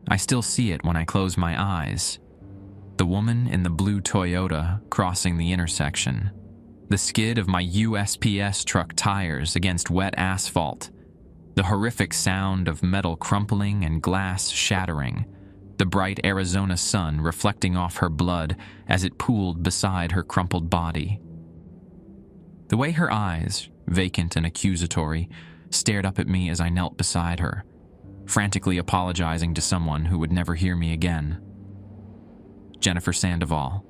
I still see it when I close my eyes. The woman in the blue Toyota crossing the intersection. The skid of my USPS truck tires against wet asphalt. The horrific sound of metal crumpling and glass shattering. The bright Arizona sun reflecting off her blood as it pooled beside her crumpled body. The way her eyes, vacant and accusatory, stared up at me as I knelt beside her, frantically apologizing to someone who would never hear me again. Jennifer Sandoval,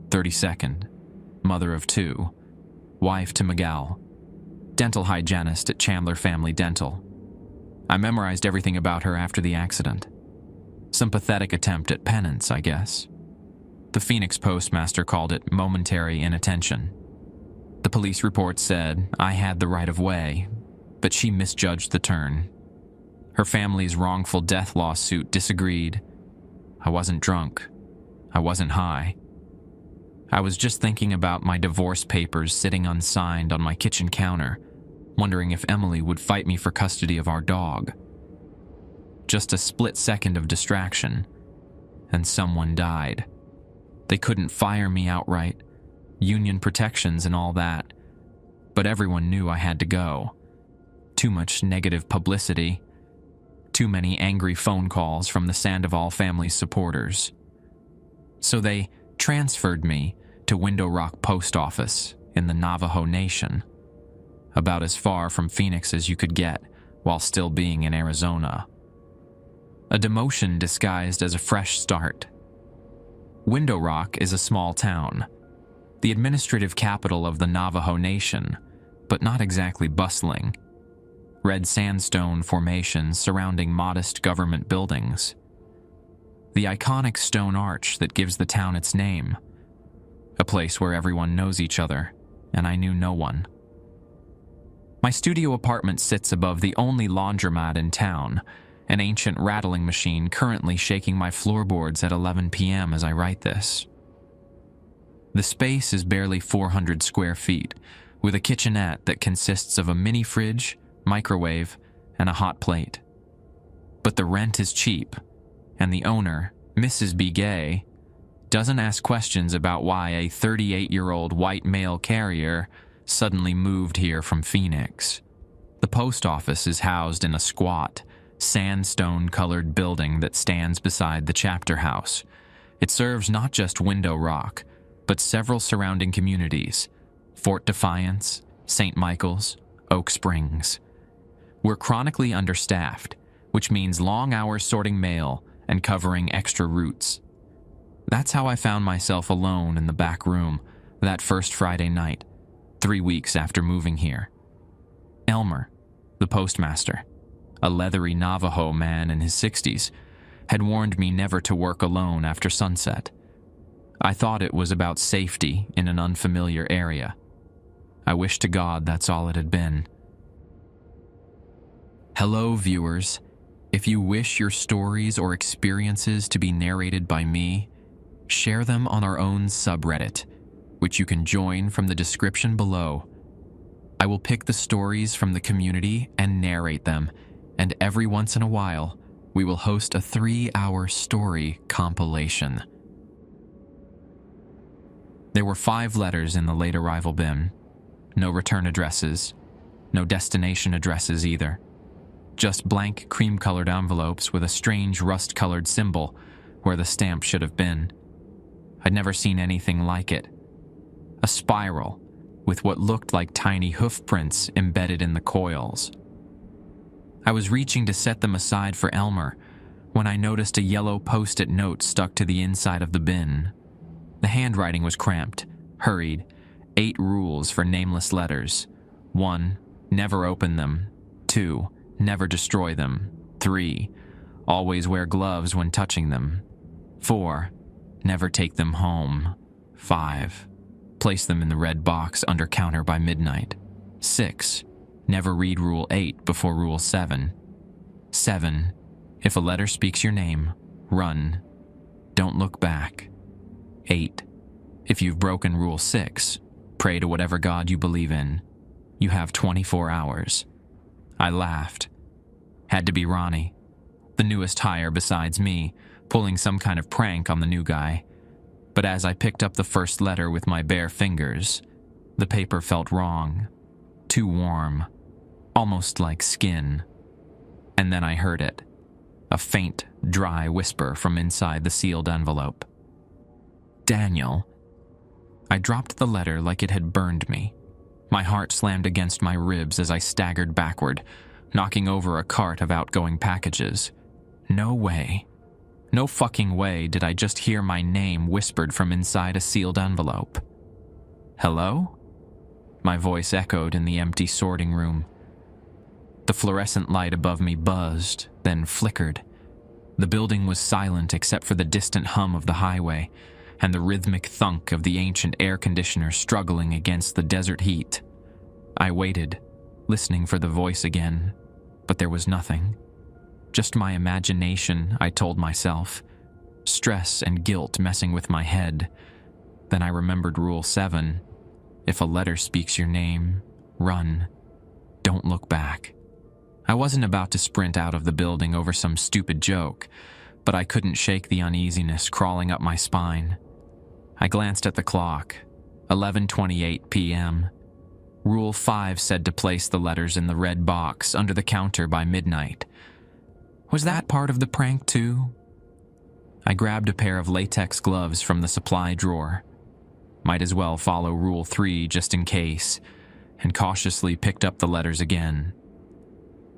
32nd, mother of 2, wife to Miguel, dental hygienist at Chandler Family Dental. I memorized everything about her after the accident. Some pathetic attempt at penance, I guess. The Phoenix postmaster called it momentary inattention. The police report said I had the right of way, but she misjudged the turn. Her family's wrongful death lawsuit disagreed. I wasn't drunk. I wasn't high. I was just thinking about my divorce papers sitting unsigned on my kitchen counter, wondering if Emily would fight me for custody of our dog. Just a split second of distraction, and someone died. They couldn't fire me outright, union protections and all that, but everyone knew I had to go. Too much negative publicity, too many angry phone calls from the Sandoval family's supporters. So they transferred me to Window Rock Post Office in the Navajo Nation, about as far from Phoenix as you could get while still being in Arizona. A demotion disguised as a fresh start. Window Rock is a small town, the administrative capital of the Navajo Nation, but not exactly bustling. Red sandstone formations surrounding modest government buildings. The iconic stone arch that gives the town its name. A place where everyone knows each other, and I knew no one. My studio apartment sits above the only laundromat in town, an ancient rattling machine currently shaking my floorboards at 11 p.m. as I write this. The space is barely 400 square feet, with a kitchenette that consists of a mini fridge, microwave, and a hot plate. But the rent is cheap, and the owner, Mrs. B. Gay, doesn't ask questions about why a 38-year-old white male carrier suddenly moved here from Phoenix. The post office is housed in a squat, sandstone-colored building that stands beside the chapter house. It serves not just Window Rock, but several surrounding communities: Fort Defiance, St. Michael's, Oak Springs. We're chronically understaffed, which means long hours sorting mail and covering extra routes. That's how I found myself alone in the back room that first Friday night, 3 weeks after moving here. Elmer, the postmaster, a leathery Navajo man in his 60s, had warned me never to work alone after sunset. I thought it was about safety in an unfamiliar area. I wish to God that's all it had been. Hello, viewers. If you wish your stories or experiences to be narrated by me, share them on our own subreddit, which you can join from the description below. I will pick the stories from the community and narrate them, and every once in a while, we will host a 3-hour story compilation. There were 5 letters in the late arrival bin. No return addresses, no destination addresses either. Just blank cream-colored envelopes with a strange rust-colored symbol where the stamp should have been. I'd never seen anything like it. A spiral with what looked like tiny hoof prints embedded in the coils. I was reaching to set them aside for Elmer when I noticed a yellow post-it note stuck to the inside of the bin. The handwriting was cramped, hurried. 8 rules for nameless letters. 1. Never open them. 2. Never destroy them. 3. Always wear gloves when touching them. 4. Never take them home. 5. Place them in the red box under counter by midnight. 6. Never read Rule 8 before Rule 7. 7. If a letter speaks your name, run. Don't look back. 8. If you've broken Rule 6, pray to whatever God you believe in. You have 24 hours. I laughed. Had to be Ronnie. the newest hire besides me, pulling some kind of prank on the new guy. But as I picked up the first letter with my bare fingers, the paper felt wrong, too warm, almost like skin. And then I heard it, a faint, dry whisper from inside the sealed envelope. Daniel. I dropped the letter like it had burned me. My heart slammed against my ribs as I staggered backward, knocking over a cart of outgoing packages. No way. No fucking way did I just hear my name whispered from inside a sealed envelope. Hello? My voice echoed in the empty sorting room. The fluorescent light above me buzzed, then flickered. The building was silent except for the distant hum of the highway and the rhythmic thunk of the ancient air conditioner struggling against the desert heat. I waited, listening for the voice again, but there was nothing. Just my imagination, I told myself. Stress and guilt messing with my head. Then I remembered Rule 7. If a letter speaks your name, run. Don't look back. I wasn't about to sprint out of the building over some stupid joke, but I couldn't shake the uneasiness crawling up my spine. I glanced at the clock. 11:28 p.m. Rule 5 said to place the letters in the red box under the counter by midnight. Was that part of the prank too? I grabbed a pair of latex gloves from the supply drawer. Might as well follow Rule 3 just in case, and cautiously picked up the letters again.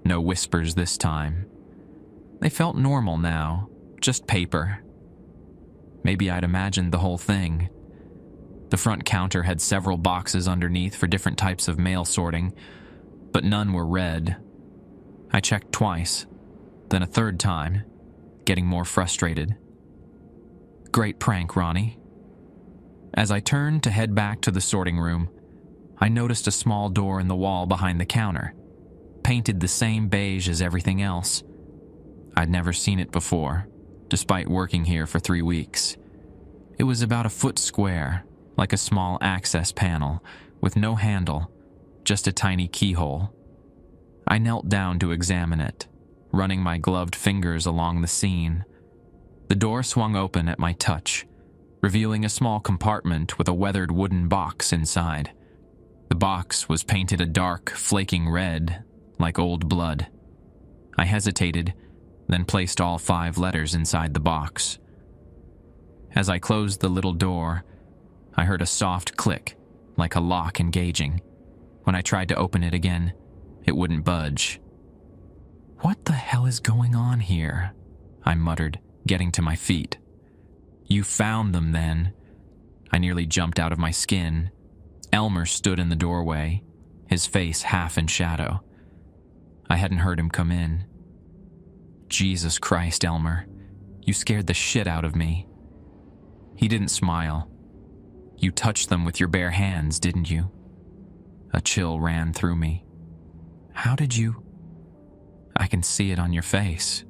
No whispers this time. They felt normal now, just paper. Maybe I'd imagined the whole thing. The front counter had several boxes underneath for different types of mail sorting, but none were red. I checked twice, then a third time, getting more frustrated. Great prank, Ronnie. As I turned to head back to the sorting room, I noticed a small door in the wall behind the counter, painted the same beige as everything else. I'd never seen it before, despite working here for 3 weeks. It was about a foot square, like a small access panel, with no handle, just a tiny keyhole. I knelt down to examine it, running my gloved fingers along the seam. The door swung open at my touch, revealing a small compartment with a weathered wooden box inside. The box was painted a dark, flaking red, like old blood. I hesitated, then placed all 5 letters inside the box. As I closed the little door, I heard a soft click, like a lock engaging. When I tried to open it again, it wouldn't budge. What the hell is going on here? I muttered, getting to my feet. You found them then. I nearly jumped out of my skin. Elmer stood in the doorway, his face half in shadow. I hadn't heard him come in. Jesus Christ, Elmer. You scared the shit out of me. He didn't smile. You touched them with your bare hands, didn't you? A chill ran through me. How did you? I can see it on your face.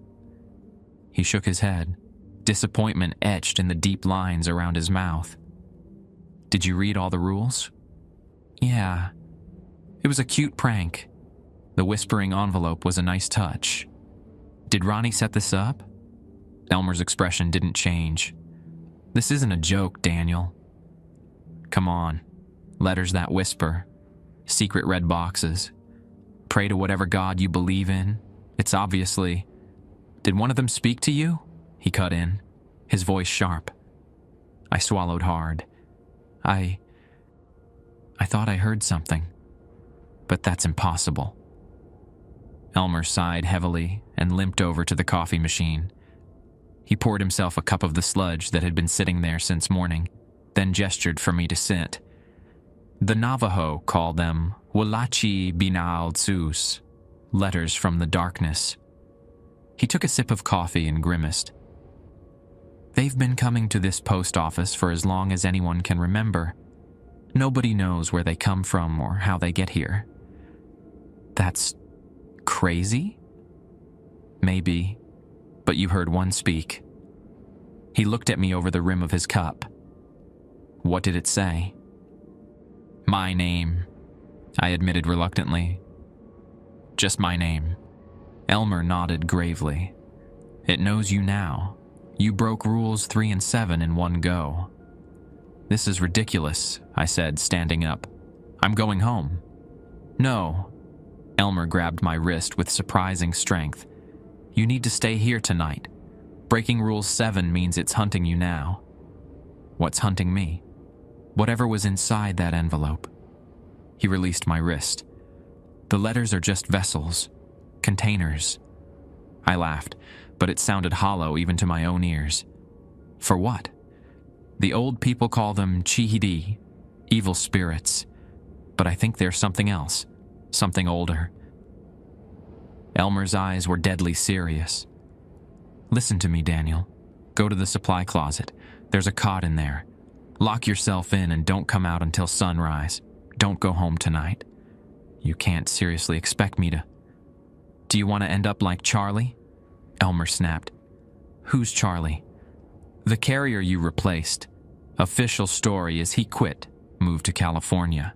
He shook his head, disappointment etched in the deep lines around his mouth. Did you read all the rules? Yeah. It was a cute prank. The whispering envelope was a nice touch. Did Ronnie set this up? Elmer's expression didn't change. This isn't a joke, Daniel. Come on. Letters that whisper. Secret red boxes. Pray to whatever God you believe in. It's obviously... Did one of them speak to you? He cut in, his voice sharp. I swallowed hard. I thought I heard something. But that's impossible. Elmer sighed heavily and limped over to the coffee machine. He poured himself a cup of the sludge that had been sitting there since morning, then gestured for me to sit. The Navajo call them Walachi Binal Tsus, letters from the darkness. He took a sip of coffee and grimaced. They've been coming to this post office for as long as anyone can remember. Nobody knows where they come from or how they get here. That's crazy? Maybe, but you heard one speak. He looked at me over the rim of his cup. What did it say? My name, I admitted reluctantly. Just my name. Elmer nodded gravely. It knows you now. You broke rules 3 and 7 in one go." "This is ridiculous," I said, standing up. "I'm going home." "No." Elmer grabbed my wrist with surprising strength. "You need to stay here tonight. Breaking Rule 7 means it's hunting you now." "What's hunting me?" "Whatever was inside that envelope." He released my wrist. "The letters are just vessels. Containers." I laughed, but it sounded hollow even to my own ears. "For what?" "The old people call them chihidi, evil spirits. But I think there's something else, something older." Elmer's eyes were deadly serious. "Listen to me, Daniel. Go to the supply closet. There's a cot in there. Lock yourself in and don't come out until sunrise. Don't go home tonight. You can't seriously expect me to." "Do you want to end up like Charlie?" Elmer snapped. "Who's Charlie?" "The carrier you replaced. Official story is he quit, moved to California."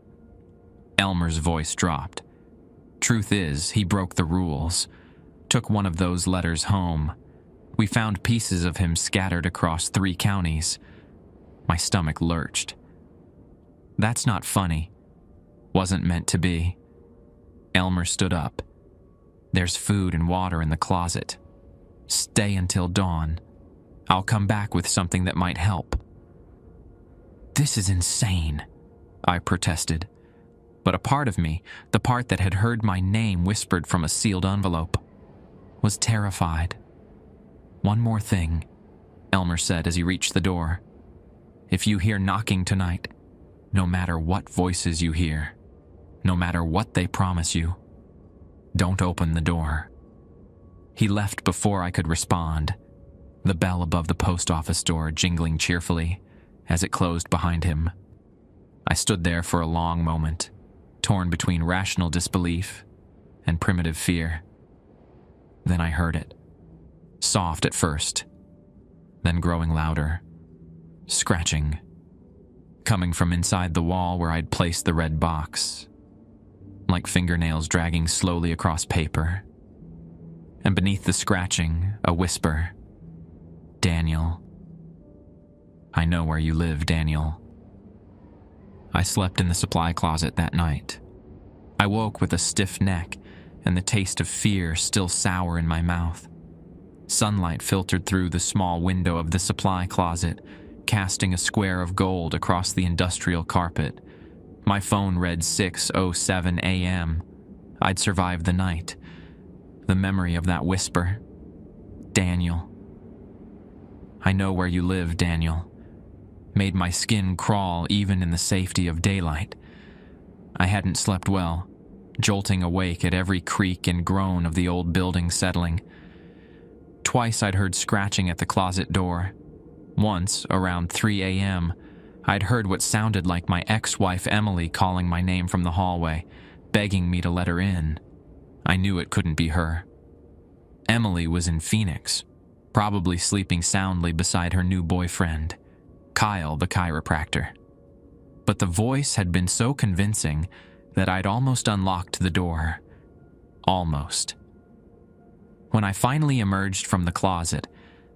Elmer's voice dropped. "Truth is, he broke the rules. Took one of those letters home. We found pieces of him scattered across 3 counties. My stomach lurched. "That's not funny. Wasn't meant to be." Elmer stood up. "There's food and water in the closet. Stay until dawn. I'll come back with something that might help." "This is insane," I protested. But a part of me, the part that had heard my name whispered from a sealed envelope, was terrified. "One more thing," Elmer said as he reached the door. "If you hear knocking tonight, no matter what voices you hear, no matter what they promise you, don't open the door." He left before I could respond, the bell above the post office door jingling cheerfully as it closed behind him. I stood there for a long moment, torn between rational disbelief and primitive fear. Then I heard it. Soft at first, then growing louder. Scratching. Coming from inside the wall where I'd placed the red box. Like fingernails dragging slowly across paper. And beneath the scratching, a whisper. "Daniel. I know where you live, Daniel." I slept in the supply closet that night. I woke with a stiff neck and the taste of fear still sour in my mouth. Sunlight filtered through the small window of the supply closet, casting a square of gold across the industrial carpet. My phone read 6:07 a.m. I'd survived the night. The memory of that whisper. "Daniel. I know where you live, Daniel." Made my skin crawl even in the safety of daylight. I hadn't slept well, jolting awake at every creak and groan of the old building settling. Twice I'd heard scratching at the closet door. Once, around 3 a.m., I'd heard what sounded like my ex-wife Emily calling my name from the hallway, begging me to let her in. I knew it couldn't be her. Emily was in Phoenix, probably sleeping soundly beside her new boyfriend, Kyle the chiropractor. But the voice had been so convincing that I'd almost unlocked the door. Almost. When I finally emerged from the closet,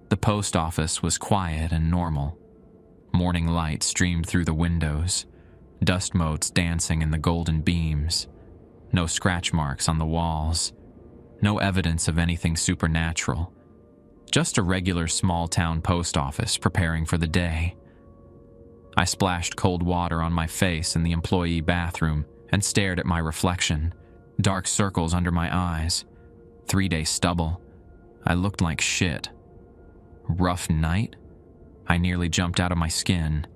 the post office was quiet and normal. Morning light streamed through the windows, dust motes dancing in the golden beams. No scratch marks on the walls. No evidence of anything supernatural. Just a regular small-town post office preparing for the day. I splashed cold water on my face in the employee bathroom and stared at my reflection, dark circles under my eyes, 3-day stubble. I looked like shit. Rough night? I nearly jumped out of my skin.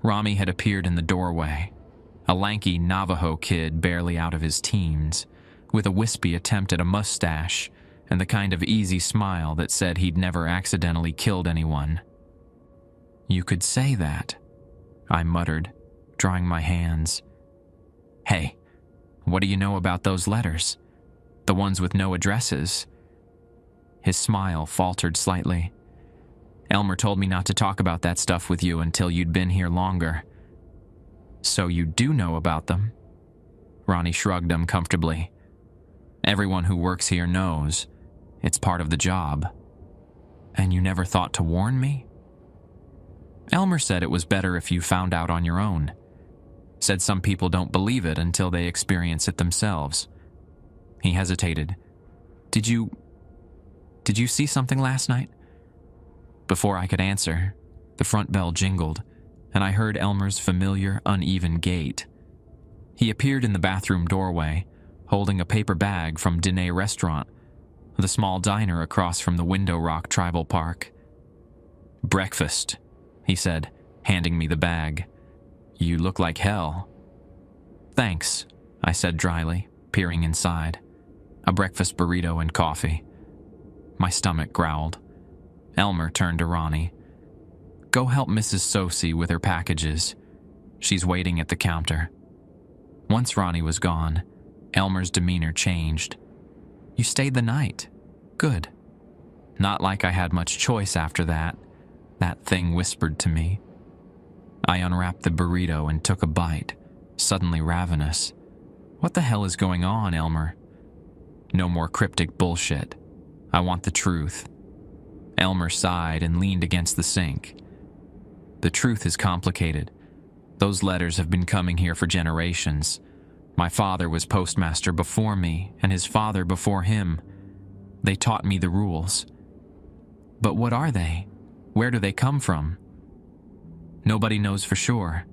Rami had appeared in the doorway, a lanky Navajo kid barely out of his teens, with a wispy attempt at a mustache and the kind of easy smile that said he'd never accidentally killed anyone. "You could say that," I muttered, drying my hands. "Hey, what do you know about those letters? The ones with no addresses?" His smile faltered slightly. "Elmer told me not to talk about that stuff with you until you'd been here longer." "So you do know about them?" Ronnie shrugged uncomfortably. "Everyone who works here knows. It's part of the job." And you never thought to warn me? Elmer said it was better if you found out on your own. Said some people don't believe it until they experience it themselves. He hesitated. Did you see something last night? Before I could answer, the front bell jingled, and I heard Elmer's familiar, uneven gait. He appeared in the bathroom doorway, holding a paper bag from Dene Restaurant, the small diner across from the Window Rock Tribal Park. "Breakfast," he said, handing me the bag. "You look like hell." "Thanks," I said dryly, peering inside. "A breakfast burrito and coffee." My stomach growled. Elmer turned to Ronnie. "Go help Mrs. Sosi with her packages. She's waiting at the counter." Once Ronnie was gone, Elmer's demeanor changed. "You stayed the night. Good." Not like I had much choice after that, that thing whispered to me. I unwrapped the burrito and took a bite, suddenly ravenous. "What the hell is going on, Elmer?" "No more cryptic bullshit. I want the truth." Elmer sighed and leaned against the sink. "The truth is complicated. Those letters have been coming here for generations. My father was postmaster before me, and his father before him. They taught me the rules." "But what are they? Where do they come from?" "Nobody knows for sure.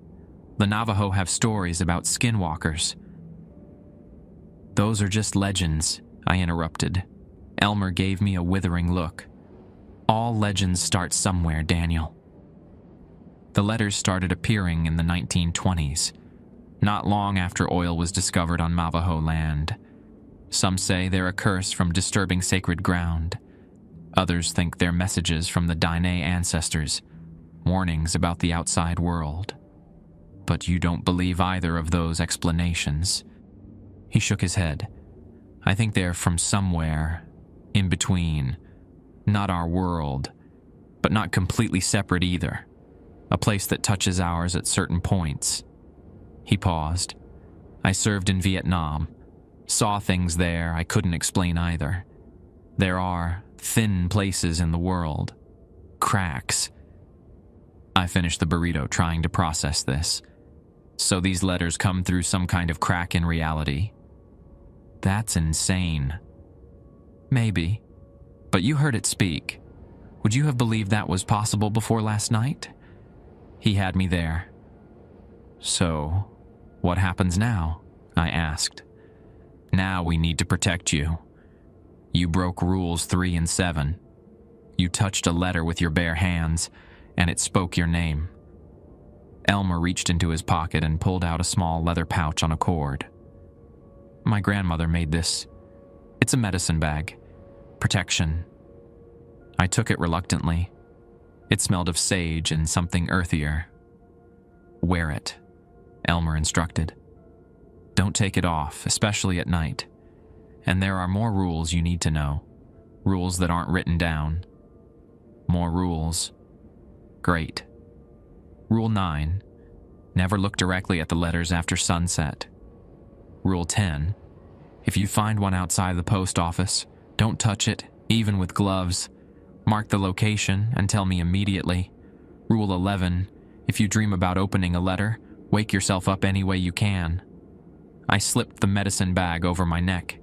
The Navajo have stories about skinwalkers." "Those are just legends," I interrupted. Elmer gave me a withering look. "All legends start somewhere, Daniel." The letters started appearing in the 1920s, not long after oil was discovered on Navajo land. Some say they're a curse from disturbing sacred ground. Others think they're messages from the Dine ancestors, warnings about the outside world. But you don't believe either of those explanations. He shook his head. "I think they're from somewhere in between. Not our world, but not completely separate either. A place that touches ours at certain points." He paused. "I served in Vietnam. Saw things there I couldn't explain either. There are thin places in the world. Cracks." I finished the burrito trying to process this. "So these letters come through some kind of crack in reality?" "That's insane." "Maybe. But you heard it speak. Would you have believed that was possible before last night?" He had me there. "So, what happens now?" I asked. "Now we need to protect you. You broke rules 3 and 7. You touched a letter with your bare hands, and it spoke your name." Elmer reached into his pocket and pulled out a small leather pouch on a cord. "My grandmother made this. It's a medicine bag. Protection." I took it reluctantly. It smelled of sage and something earthier. "Wear it," Elmer instructed. "Don't take it off, especially at night. And there are more rules you need to know. Rules that aren't written down." "More rules." "Great. Rule 9. Never look directly at the letters after sunset. Rule 10. If you find one outside the post office, don't touch it, even with gloves. Mark the location and tell me immediately. Rule 11. If you dream about opening a letter, wake yourself up any way you can." I slipped the medicine bag over my neck.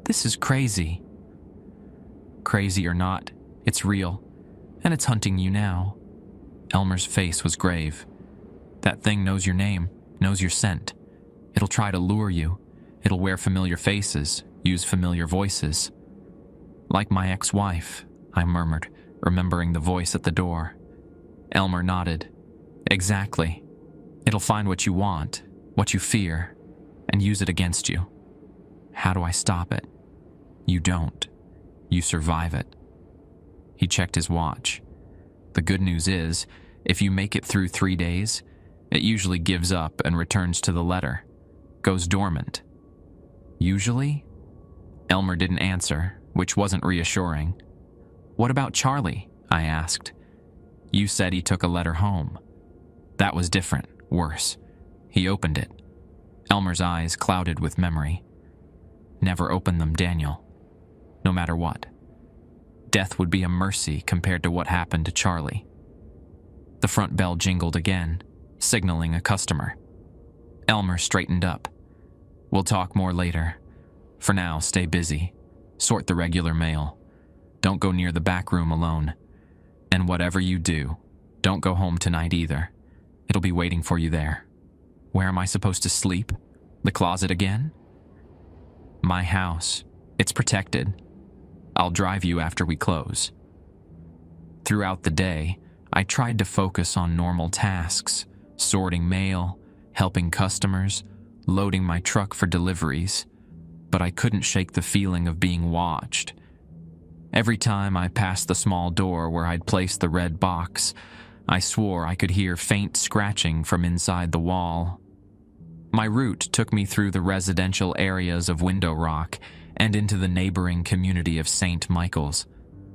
"This is crazy." "Crazy or not, it's real, and it's hunting you now." Elmer's face was grave. "That thing knows your name, knows your scent. It'll try to lure you. It'll wear familiar faces, use familiar voices." "Like my ex-wife," I murmured, remembering the voice at the door. Elmer nodded. "Exactly. It'll find what you want, what you fear, and use it against you. How do I stop it?" "You don't. You survive it." He checked his watch. "The good news is, if you make it through 3 days, it usually gives up and returns to the letter. Goes dormant." "Usually?" Elmer didn't answer, which wasn't reassuring. "What about Charlie?" I asked. "You said he took a letter home." "That was different, worse. He opened it." Elmer's eyes clouded with memory. "Never open them, Daniel. No matter what." Death would be a mercy compared to what happened to Charlie. The front bell jingled again, signaling a customer. Elmer straightened up. "We'll talk more later. For now, stay busy. Sort the regular mail. Don't go near the back room alone. And whatever you do, don't go home tonight either. It'll be waiting for you there." "Where am I supposed to sleep? The closet again?" "My house. It's protected. I'll drive you after we close." Throughout the day, I tried to focus on normal tasks, sorting mail, helping customers, loading my truck for deliveries, but I couldn't shake the feeling of being watched. Every time I passed the small door where I'd placed the red box, I swore I could hear faint scratching from inside the wall. My route took me through the residential areas of Window Rock and into the neighboring community of St. Michael's.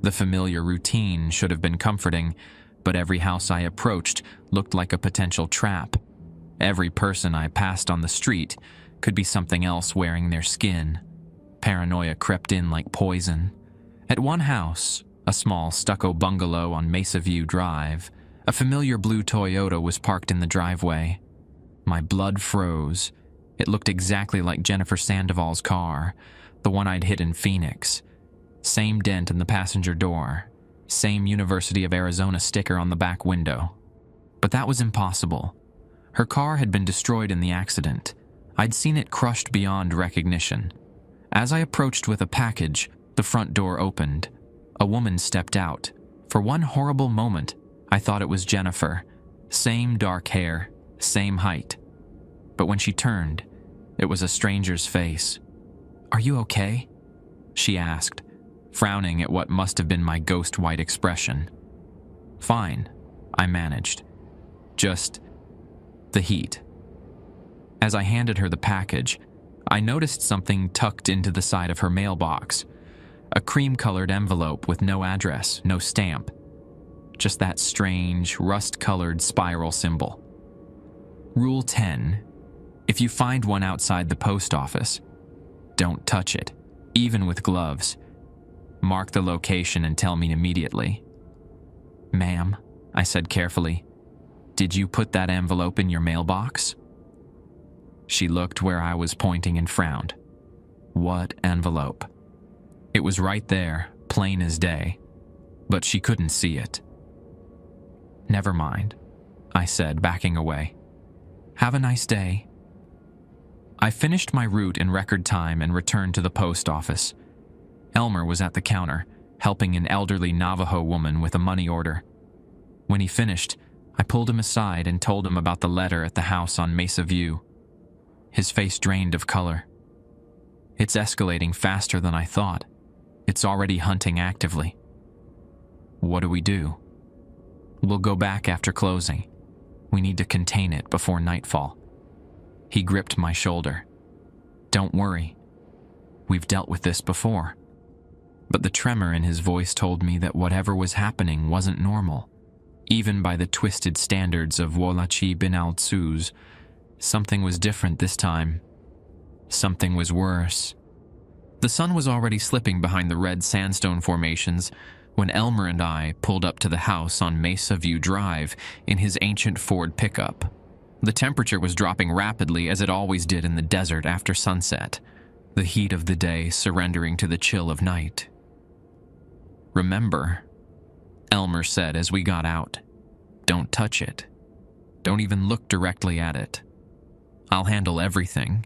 The familiar routine should have been comforting, but every house I approached looked like a potential trap. Every person I passed on the street could be something else wearing their skin. Paranoia crept in like poison. At one house, a small stucco bungalow on Mesa View Drive, a familiar blue Toyota was parked in the driveway. My blood froze. It looked exactly like Jennifer Sandoval's car, the one I'd hit in Phoenix. Same dent in the passenger door, same University of Arizona sticker on the back window. But that was impossible. Her car had been destroyed in the accident. I'd seen it crushed beyond recognition. As I approached with a package, the front door opened. A woman stepped out. For one horrible moment, I thought it was Jennifer. Same dark hair, same height. But when she turned, it was a stranger's face. "Are you okay?" she asked, frowning at what must have been my ghost-white expression. "Fine," I managed. "Just the heat." As I handed her the package, I noticed something tucked into the side of her mailbox. A cream-colored envelope with no address, no stamp. Just that strange, rust-colored spiral symbol. Rule 10. If you find one outside the post office, don't touch it, even with gloves. Mark the location and tell me immediately. "Ma'am," I said carefully, "did you put that envelope in your mailbox?" She looked where I was pointing and frowned. What envelope? It was right there, plain as day, but she couldn't see it. "Never mind," I said, backing away. "Have a nice day." I finished my route in record time and returned to the post office. Elmer was at the counter, helping an elderly Navajo woman with a money order. When he finished, I pulled him aside and told him about the letter at the house on Mesa View. His face drained of color. "It's escalating faster than I thought. It's already hunting actively." "What do we do?" "We'll go back after closing. We need to contain it before nightfall." He gripped my shoulder. "Don't worry. We've dealt with this before." But the tremor in his voice told me that whatever was happening wasn't normal. Even by the twisted standards of Wolachi bin al-Tsuz, something was different this time. Something was worse. The sun was already slipping behind the red sandstone formations when Elmer and I pulled up to the house on Mesa View Drive in his ancient Ford pickup. The temperature was dropping rapidly as it always did in the desert after sunset, the heat of the day surrendering to the chill of night. "Remember," Elmer said as we got out, "don't touch it. Don't even look directly at it. I'll handle everything."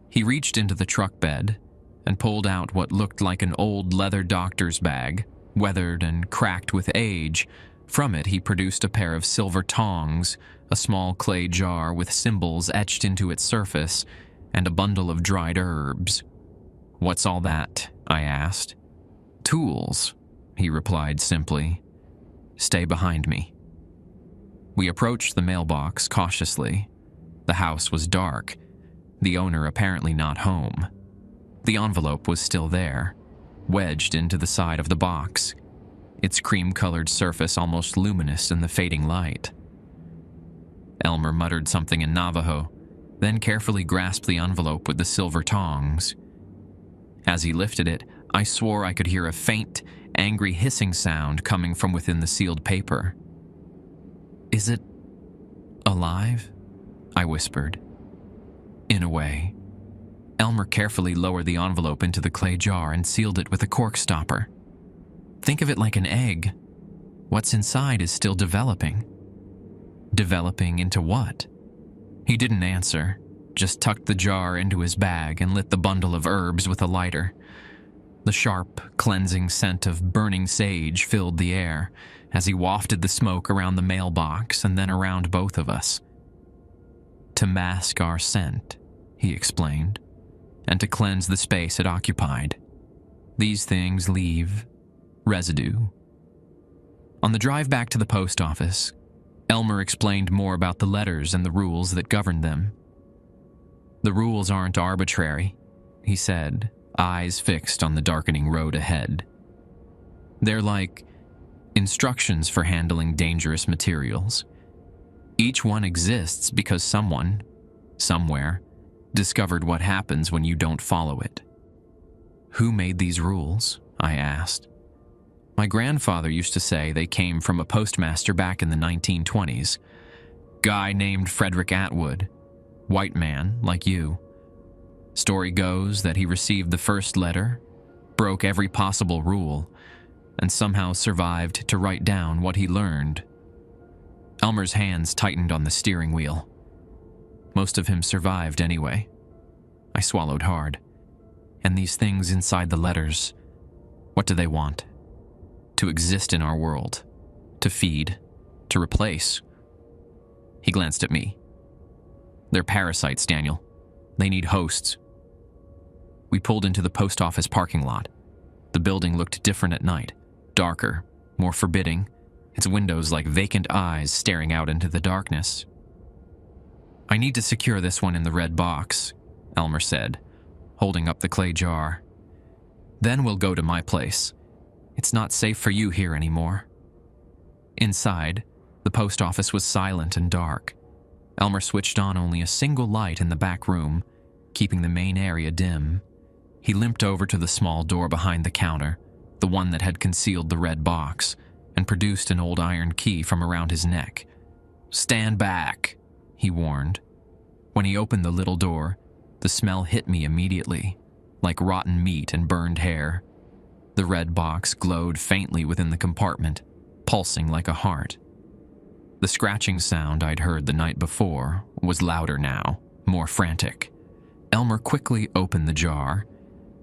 He reached into the truck bed and pulled out what looked like an old leather doctor's bag, weathered and cracked with age. From it, he produced a pair of silver tongs, a small clay jar with symbols etched into its surface, and a bundle of dried herbs. "What's all that?" I asked. "Tools," he replied simply. "Stay behind me." We approached the mailbox cautiously. The house was dark, the owner apparently not home. The envelope was still there, wedged into the side of the box, its cream-colored surface almost luminous in the fading light. Elmer muttered something in Navajo, then carefully grasped the envelope with the silver tongs. As he lifted it, I swore I could hear a faint, angry hissing sound coming from within the sealed paper. "Is it alive?" I whispered. "In a way." Elmer carefully lowered the envelope into the clay jar and sealed it with a cork stopper. "Think of it like an egg. What's inside is still developing." "Developing into what?" He didn't answer, just tucked the jar into his bag and lit the bundle of herbs with a lighter. The sharp, cleansing scent of burning sage filled the air as he wafted the smoke around the mailbox and then around both of us. "To mask our scent," he explained, "and to cleanse the space it occupied. These things leave residue." On the drive back to the post office, Elmer explained more about the letters and the rules that governed them. "The rules aren't arbitrary," he said, eyes fixed on the darkening road ahead. "They're like instructions for handling dangerous materials. Each one exists because someone, somewhere, discovered what happens when you don't follow it." "Who made these rules?" I asked. "My grandfather used to say they came from a postmaster back in the 1920s. Guy named Frederick Atwood. White man, like you. Story goes that he received the first letter, broke every possible rule, and somehow survived to write down what he learned." Elmer's hands tightened on the steering wheel. "Most of him survived anyway." I swallowed hard. "And these things inside the letters, what do they want?" "To exist in our world. To feed. To replace." He glanced at me. "They're parasites, Daniel. They need hosts." We pulled into the post office parking lot. The building looked different at night, darker, more forbidding, its windows like vacant eyes staring out into the darkness. "I need to secure this one in the red box," Elmer said, holding up the clay jar. "Then we'll go to my place. It's not safe for you here anymore." Inside, the post office was silent and dark. Elmer switched on only a single light in the back room, keeping the main area dim. He limped over to the small door behind the counter, the one that had concealed the red box, and produced an old iron key from around his neck. "Stand back," he warned. When he opened the little door, the smell hit me immediately, like rotten meat and burned hair. The red box glowed faintly within the compartment, pulsing like a heart. The scratching sound I'd heard the night before was louder now, more frantic. Elmer quickly opened the jar,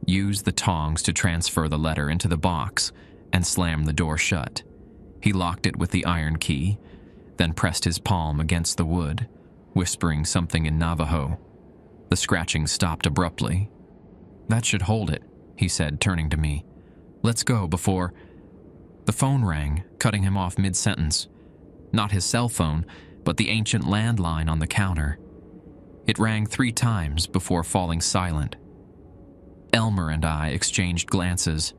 used the tongs to transfer the letter into the box, and slammed the door shut. He locked it with the iron key, then pressed his palm against the wood, whispering something in Navajo. The scratching stopped abruptly. "That should hold it," he said, turning to me. "Let's go before—" The phone rang, cutting him off mid-sentence. Not his cell phone, but the ancient landline on the counter. It rang 3 times before falling silent. Elmer and I exchanged glances.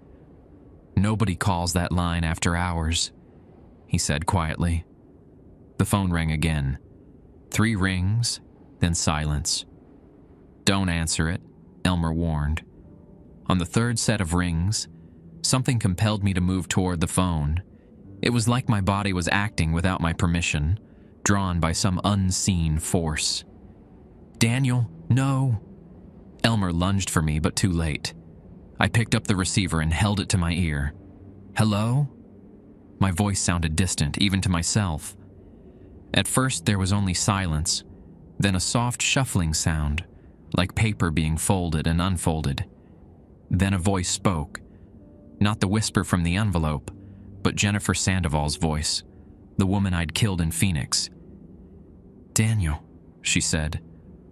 "Nobody calls that line after hours," he said quietly. The phone rang again. 3 rings, then silence. "Don't answer it," Elmer warned. On the 3rd set of rings, something compelled me to move toward the phone. It was like my body was acting without my permission, drawn by some unseen force. "Daniel, no!" Elmer lunged for me, but too late. I picked up the receiver and held it to my ear. "Hello?" My voice sounded distant, even to myself. At first, there was only silence, then a soft shuffling sound, like paper being folded and unfolded. Then a voice spoke. Not the whisper from the envelope, but Jennifer Sandoval's voice, the woman I'd killed in Phoenix. "Daniel," she said,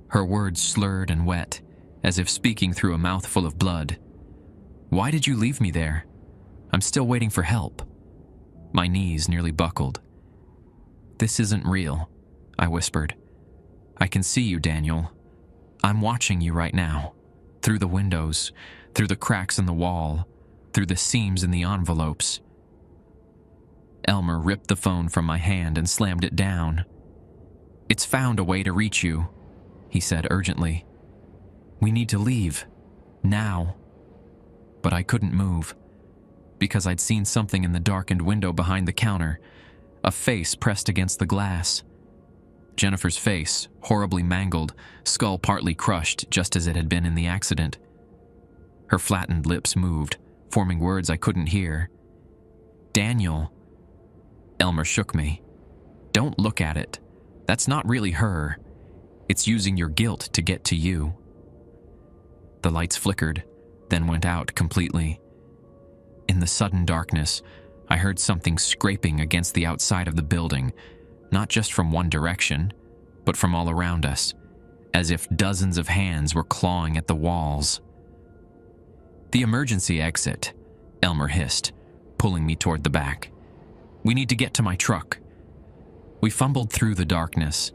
her words slurred and wet, as if speaking through a mouthful of blood. "Why did you leave me there? I'm still waiting for help." My knees nearly buckled. "This isn't real," I whispered. "I can see you, Daniel. I'm watching you right now, through the windows, through the cracks in the wall, through the seams in the envelopes." Elmer ripped the phone from my hand and slammed it down. "It's found a way to reach you," he said urgently. "We need to leave. Now." but I couldn't move, because I'd seen something in the darkened window behind the counter, a face pressed against the glass. Jennifer's face, horribly mangled, skull partly crushed just as it had been in the accident. Her flattened lips moved, forming words I couldn't hear. "Daniel." Elmer shook me. "Don't look at it. That's not really her. It's using your guilt to get to you." The lights flickered, then went out completely. In the sudden darkness, I heard something scraping against the outside of the building, not just from one direction, but from all around us, as if dozens of hands were clawing at the walls. "The emergency exit," Elmer hissed, pulling me toward the back. "We need to get to my truck." We fumbled through the darkness,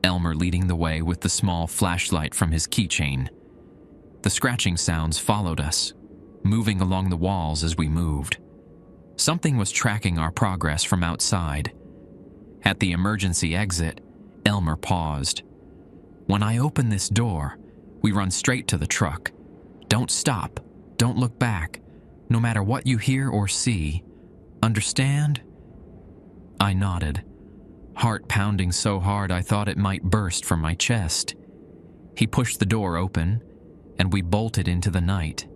Elmer leading the way with the small flashlight from his keychain. The scratching sounds followed us, moving along the walls as we moved. Something was tracking our progress from outside. At the emergency exit, Elmer paused. "When I open this door, we run straight to the truck. Don't stop. Don't look back, no matter what you hear or see. Understand?" I nodded, heart pounding so hard I thought it might burst from my chest. He pushed the door open, and we bolted into the night.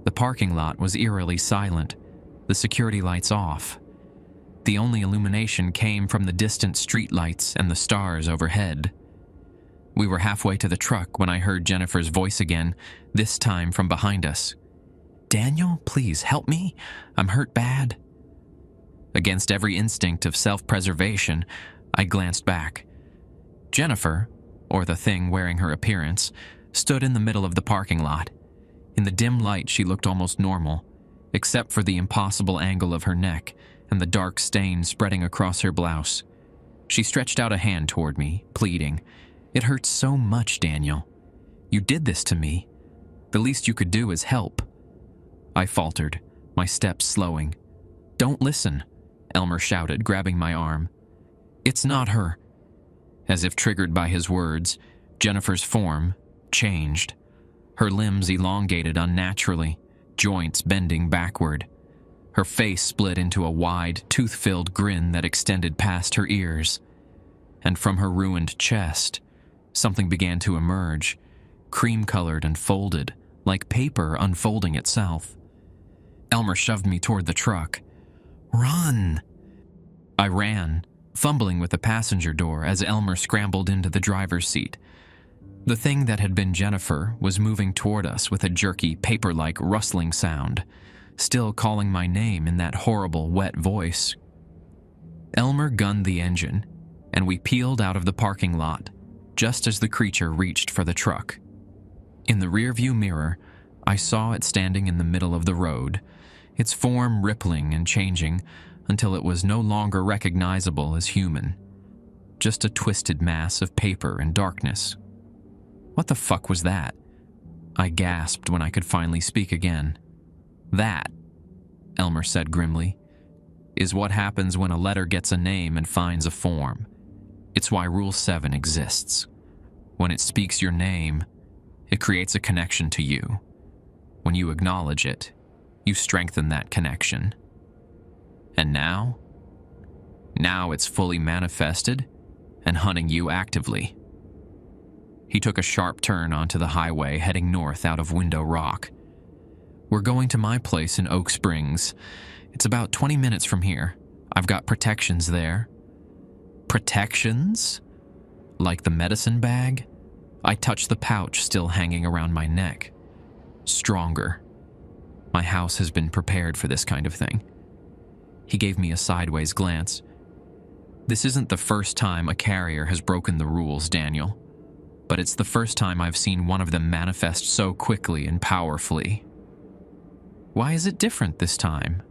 The parking lot was eerily silent, the security lights off. The only illumination came from the distant streetlights and the stars overhead. We were halfway to the truck when I heard Jennifer's voice again, this time from behind us. "Daniel, please help me. I'm hurt bad." Against every instinct of self-preservation, I glanced back. Jennifer, or the thing wearing her appearance, stood in the middle of the parking lot. In the dim light, she looked almost normal, except for the impossible angle of her neck and the dark stain spreading across her blouse. She stretched out a hand toward me, pleading, "It hurts so much, Daniel. You did this to me. The least you could do is help." I faltered, my steps slowing. "Don't listen," Elmer shouted, grabbing my arm. "It's not her." As if triggered by his words, Jennifer's form changed. Her limbs elongated unnaturally, joints bending backward. Her face split into a wide, tooth-filled grin that extended past her ears. And from her ruined chest, something began to emerge, cream-colored and folded, like paper unfolding itself. Elmer shoved me toward the truck. "Run!" I ran, fumbling with the passenger door as Elmer scrambled into the driver's seat. The thing that had been Jennifer was moving toward us with a jerky, paper-like rustling sound, still calling my name in that horrible, wet voice. Elmer gunned the engine, and we peeled out of the parking lot, just as the creature reached for the truck. In the rearview mirror, I saw it standing in the middle of the road, its form rippling and changing until it was no longer recognizable as human. Just a twisted mass of paper and darkness. "What the fuck was that?" I gasped when I could finally speak again. "That," Elmer said grimly, "is what happens when a letter gets a name and finds a form. It's why Rule 7 exists. When it speaks your name, it creates a connection to you. When you acknowledge it, you strengthen that connection. And now? Now it's fully manifested and hunting you actively." He took a sharp turn onto the highway heading north out of Window Rock. "We're going to my place in Oak Springs. It's about 20 minutes from here. I've got protections there." "Protections?" Like the medicine bag? I touched the pouch still hanging around my neck. "Stronger. My house has been prepared for this kind of thing." He gave me a sideways glance. "This isn't the first time a carrier has broken the rules, Daniel. But it's the first time I've seen one of them manifest so quickly and powerfully." "Why is it different this time?"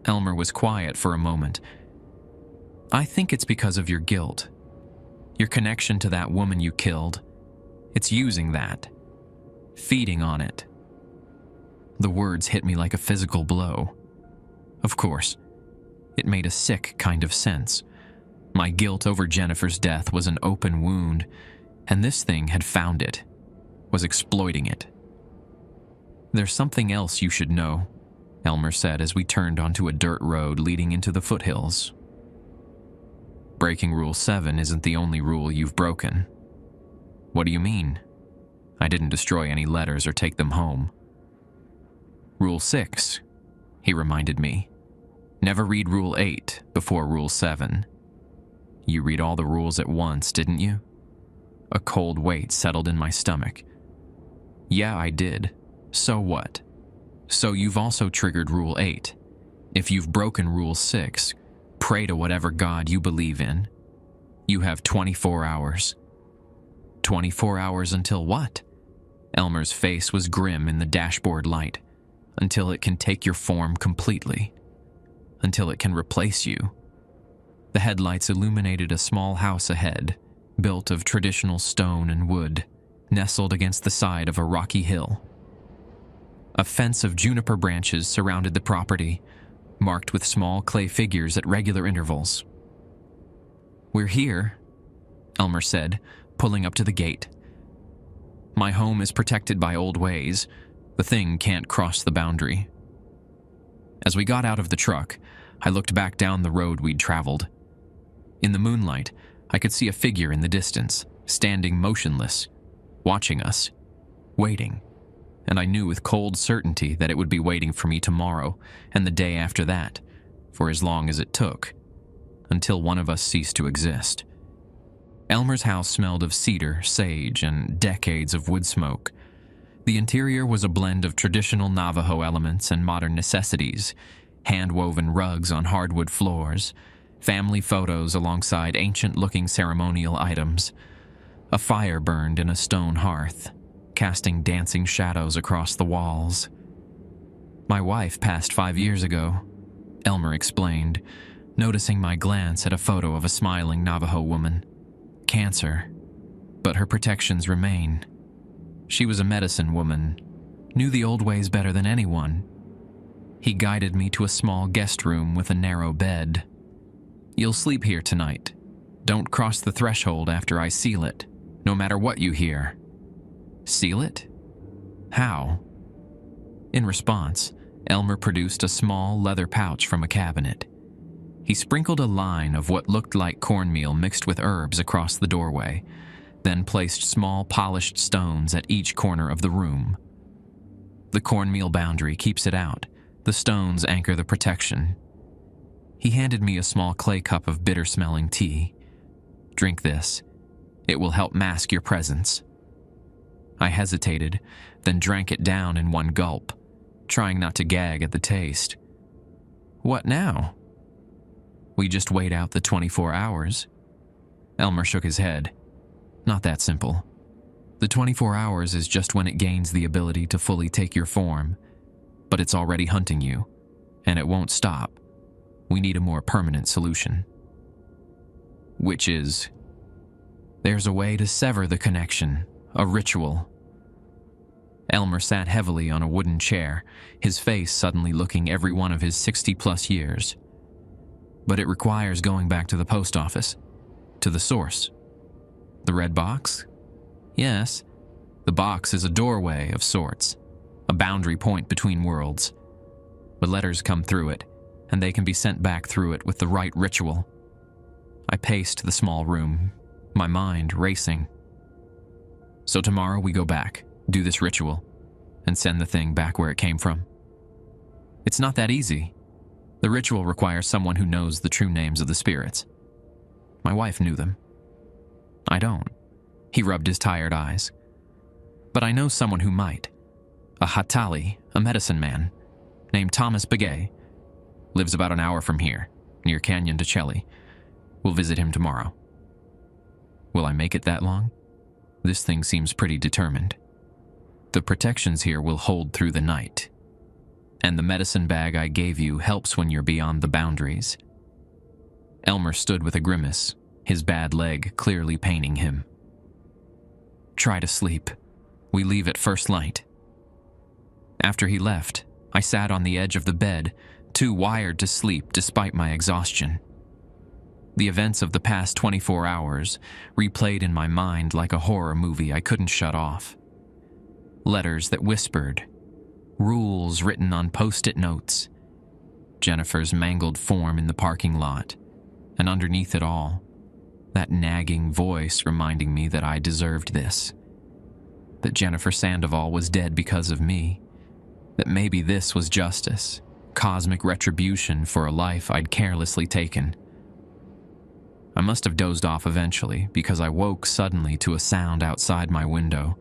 Elmer was quiet for a moment. "I think it's because of your guilt. Your connection to that woman you killed. It's using that. Feeding on it." The words hit me like a physical blow. Of course, it made a sick kind of sense. My guilt over Jennifer's death was an open wound, and this thing had found it, was exploiting it. "There's something else you should know," Elmer said as we turned onto a dirt road leading into the foothills. "Breaking Rule 7 isn't the only rule you've broken." "What do you mean?" "I didn't destroy any letters or take them home." "Rule 6, he reminded me. "Never read Rule 8 before Rule 7. "You read all the rules at once, didn't you?" A cold weight settled in my stomach. "Yeah, I did. So what? So you've also triggered Rule 8. If you've broken Rule 6, pray to whatever God you believe in. You have 24 hours. 24 hours until what?" Elmer's face was grim in the dashboard light. "Until it can take your form completely. Until it can replace you." The headlights illuminated a small house ahead, built of traditional stone and wood, nestled against the side of a rocky hill. A fence of juniper branches surrounded the property, marked with small clay figures at regular intervals. "We're here," Elmer said, pulling up to the gate. "My home is protected by old ways. The thing can't cross the boundary." As we got out of the truck, I looked back down the road we'd traveled. In the moonlight, I could see a figure in the distance, standing motionless, watching us, waiting, and I knew with cold certainty that it would be waiting for me tomorrow and the day after that, for as long as it took, until one of us ceased to exist. Elmer's house smelled of cedar, sage, and decades of wood smoke. The interior was a blend of traditional Navajo elements and modern necessities, hand-woven rugs on hardwood floors, family photos alongside ancient-looking ceremonial items. A fire burned in a stone hearth, casting dancing shadows across the walls. "My wife passed 5 years ago," Elmer explained, noticing my glance at a photo of a smiling Navajo woman. "Cancer, but her protections remain. She was a medicine woman, knew the old ways better than anyone." He guided me to a small guest room with a narrow bed. "You'll sleep here tonight. Don't cross the threshold after I seal it, no matter what you hear." "Seal it? How?" In response, Elmer produced a small leather pouch from a cabinet. He sprinkled a line of what looked like cornmeal mixed with herbs across the doorway, then placed small polished stones at each corner of the room. "The cornmeal boundary keeps it out. The stones anchor the protection." He handed me a small clay cup of bitter-smelling tea. "Drink this. It will help mask your presence." I hesitated, then drank it down in one gulp, trying not to gag at the taste. "What now?" "We just wait out the 24 hours. Elmer shook his head. "Not that simple. The 24 hours is just when it gains the ability to fully take your form, but it's already hunting you, and it won't stop. We need a more permanent solution." "Which is?" "There's a way to sever the connection, a ritual." Elmer sat heavily on a wooden chair, his face suddenly looking every one of his 60-plus years. "But it requires going back to the post office, to the source." "The red box?" "Yes. The box is a doorway of sorts, a boundary point between worlds. The letters come through it, and they can be sent back through it with the right ritual." I paced the small room, my mind racing. "So tomorrow we go back, do this ritual, and send the thing back where it came from?" "It's not that easy. The ritual requires someone who knows the true names of the spirits. My wife knew them." "I don't." He rubbed his tired eyes. "But I know someone who might. A Hatali, a medicine man, named Thomas Begay. Lives about an hour from here, near Canyon de Chelly. We'll visit him tomorrow." "Will I make it that long?" "This thing seems pretty determined. The protections here will hold through the night. And the medicine bag I gave you helps when you're beyond the boundaries." Elmer stood with a grimace, his bad leg clearly paining him. "Try to sleep. We leave at first light." After he left, I sat on the edge of the bed, too wired to sleep despite my exhaustion. The events of the past 24 hours replayed in my mind like a horror movie I couldn't shut off. Letters that whispered, rules written on post-it notes, Jennifer's mangled form in the parking lot, and underneath it all, that nagging voice reminding me that I deserved this, that Jennifer Sandoval was dead because of me, that maybe this was justice, cosmic retribution for a life I'd carelessly taken. I must have dozed off eventually because I woke suddenly to a sound outside my window,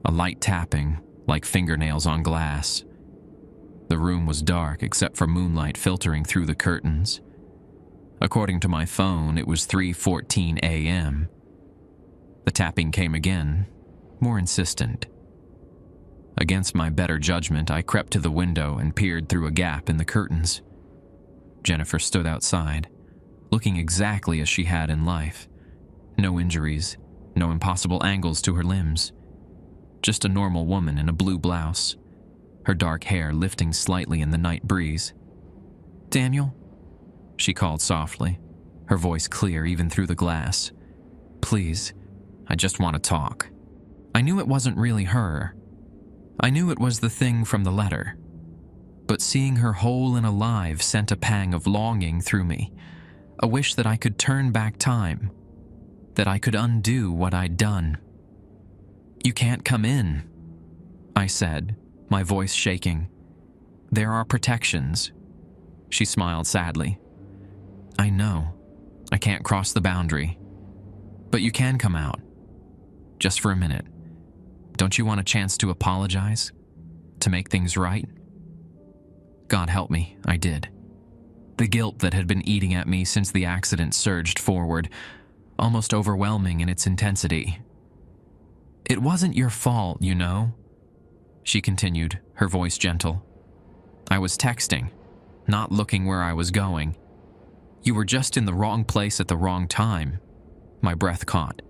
a light tapping like fingernails on glass. The room was dark except for moonlight filtering through the curtains. According to my phone, it was 3:14 a.m. The tapping came again, more insistent. Against my better judgment, I crept to the window and peered through a gap in the curtains. Jennifer stood outside, looking exactly as she had in life. No injuries, no impossible angles to her limbs. Just a normal woman in a blue blouse, her dark hair lifting slightly in the night breeze. "Daniel?" she called softly, her voice clear even through the glass. "Please, I just want to talk." I knew it wasn't really her. I knew it was the thing from the letter. But seeing her whole and alive sent a pang of longing through me, a wish that I could turn back time, that I could undo what I'd done. "You can't come in," I said, my voice shaking. "There are protections." She smiled sadly. "I know. I can't cross the boundary. But you can come out. Just for a minute. Don't you want a chance to apologize? To make things right?" God help me, I did. The guilt that had been eating at me since the accident surged forward, almost overwhelming in its intensity. "It wasn't your fault, you know," she continued, her voice gentle. "I was texting, not looking where I was going. You were just in the wrong place at the wrong time." My breath caught.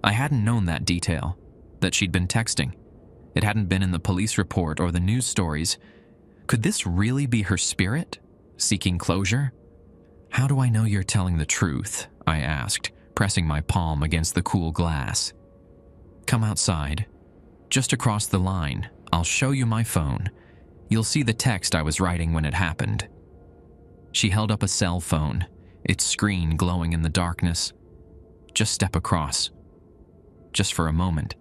I hadn't known that detail, that she'd been texting. It hadn't been in the police report or the news stories. Could this really be her spirit, seeking closure? "How do I know you're telling the truth?" I asked, pressing my palm against the cool glass. "Come outside. Just across the line. I'll show you my phone. You'll see the text I was writing when it happened." She held up a cell phone, its screen glowing in the darkness. "Just step across." Just for a moment.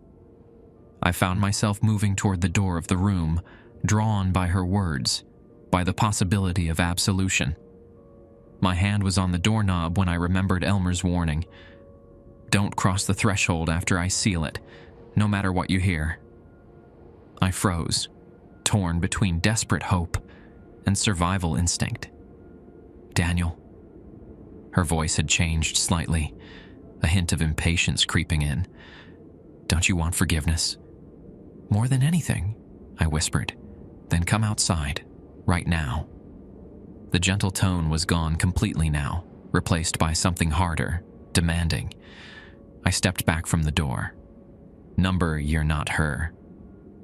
I found myself moving toward the door of the room, drawn by her words, by the possibility of absolution. My hand was on the doorknob when I remembered Elmer's warning. "Don't cross the threshold after I seal it, no matter what you hear." I froze, torn between desperate hope and survival instinct. "Daniel." Her voice had changed slightly, a hint of impatience creeping in. "Don't you want forgiveness?" "More than anything," I whispered. "Then come outside, right now." The gentle tone was gone completely now, replaced by something harder, demanding. I stepped back from the door. "Number, you're not her."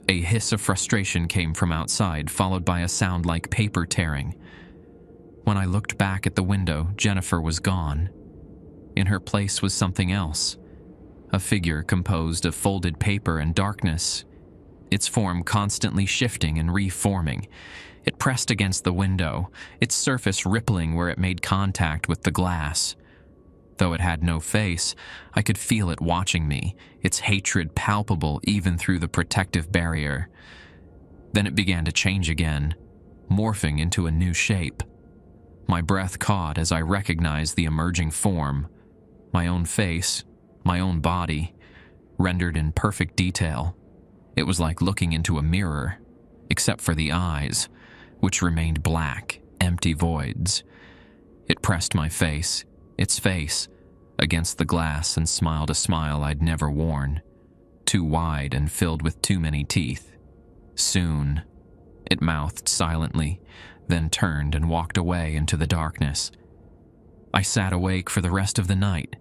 A hiss of frustration came from outside, followed by a sound like paper tearing. When I looked back at the window, Jennifer was gone. In her place was something else, a figure composed of folded paper and darkness, its form constantly shifting and reforming. It pressed against the window, its surface rippling where it made contact with the glass. Though it had no face, I could feel it watching me, its hatred palpable even through the protective barrier. Then it began to change again, morphing into a new shape. My breath caught as I recognized the emerging form, my own face, my own body, rendered in perfect detail. It was like looking into a mirror, except for the eyes, which remained black, empty voids. It pressed my face, its face, against the glass and smiled a smile I'd never worn, too wide and filled with too many teeth. "Soon," it mouthed silently, then turned and walked away into the darkness. I sat awake for the rest of the night,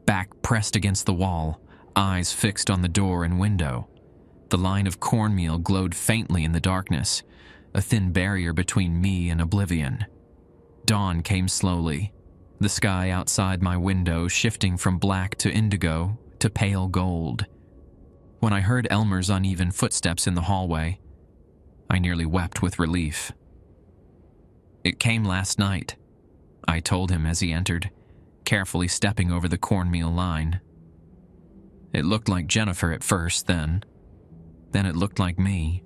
back pressed against the wall, eyes fixed on the door and window. The line of cornmeal glowed faintly in the darkness, a thin barrier between me and oblivion. Dawn came slowly, the sky outside my window shifting from black to indigo to pale gold. When I heard Elmer's uneven footsteps in the hallway, I nearly wept with relief. "It came last night," I told him as he entered, carefully stepping over the cornmeal line. "It looked like Jennifer at first, then it looked like me."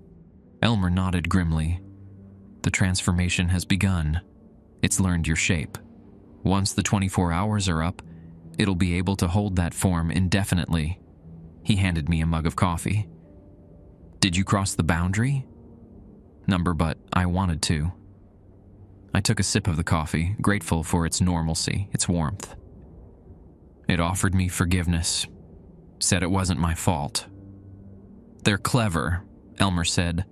Elmer nodded grimly. "The transformation has begun. It's learned your shape. Once the 24 hours are up, it'll be able to hold that form indefinitely." He handed me a mug of coffee. "Did you cross the boundary?" "Number, but I wanted to." I took a sip of the coffee, grateful for its normalcy, its warmth. It offered me forgiveness, said it wasn't my fault. "They're clever," Elmer said.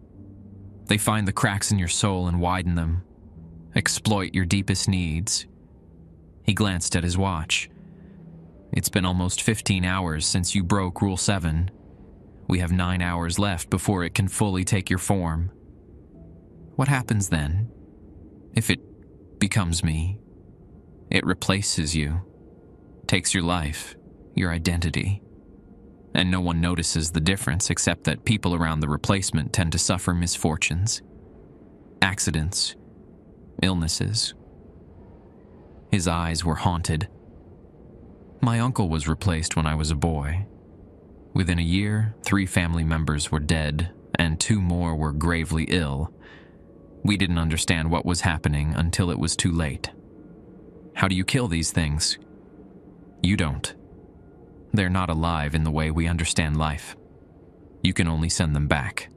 "They find the cracks in your soul and widen them, exploit your deepest needs." He glanced at his watch. "It's been almost 15 hours since you broke Rule 7. We have 9 hours left before it can fully take your form. What happens then? If it becomes me, it replaces you, takes your life, your identity. And no one notices the difference except that people around the replacement tend to suffer misfortunes, accidents, illnesses." His eyes were haunted. "My uncle was replaced when I was a boy. Within a year, 3 family members were dead, and 2 more were gravely ill. We didn't understand what was happening until it was too late. How do you kill these things? You don't. They're not alive in the way we understand life. You can only send them back."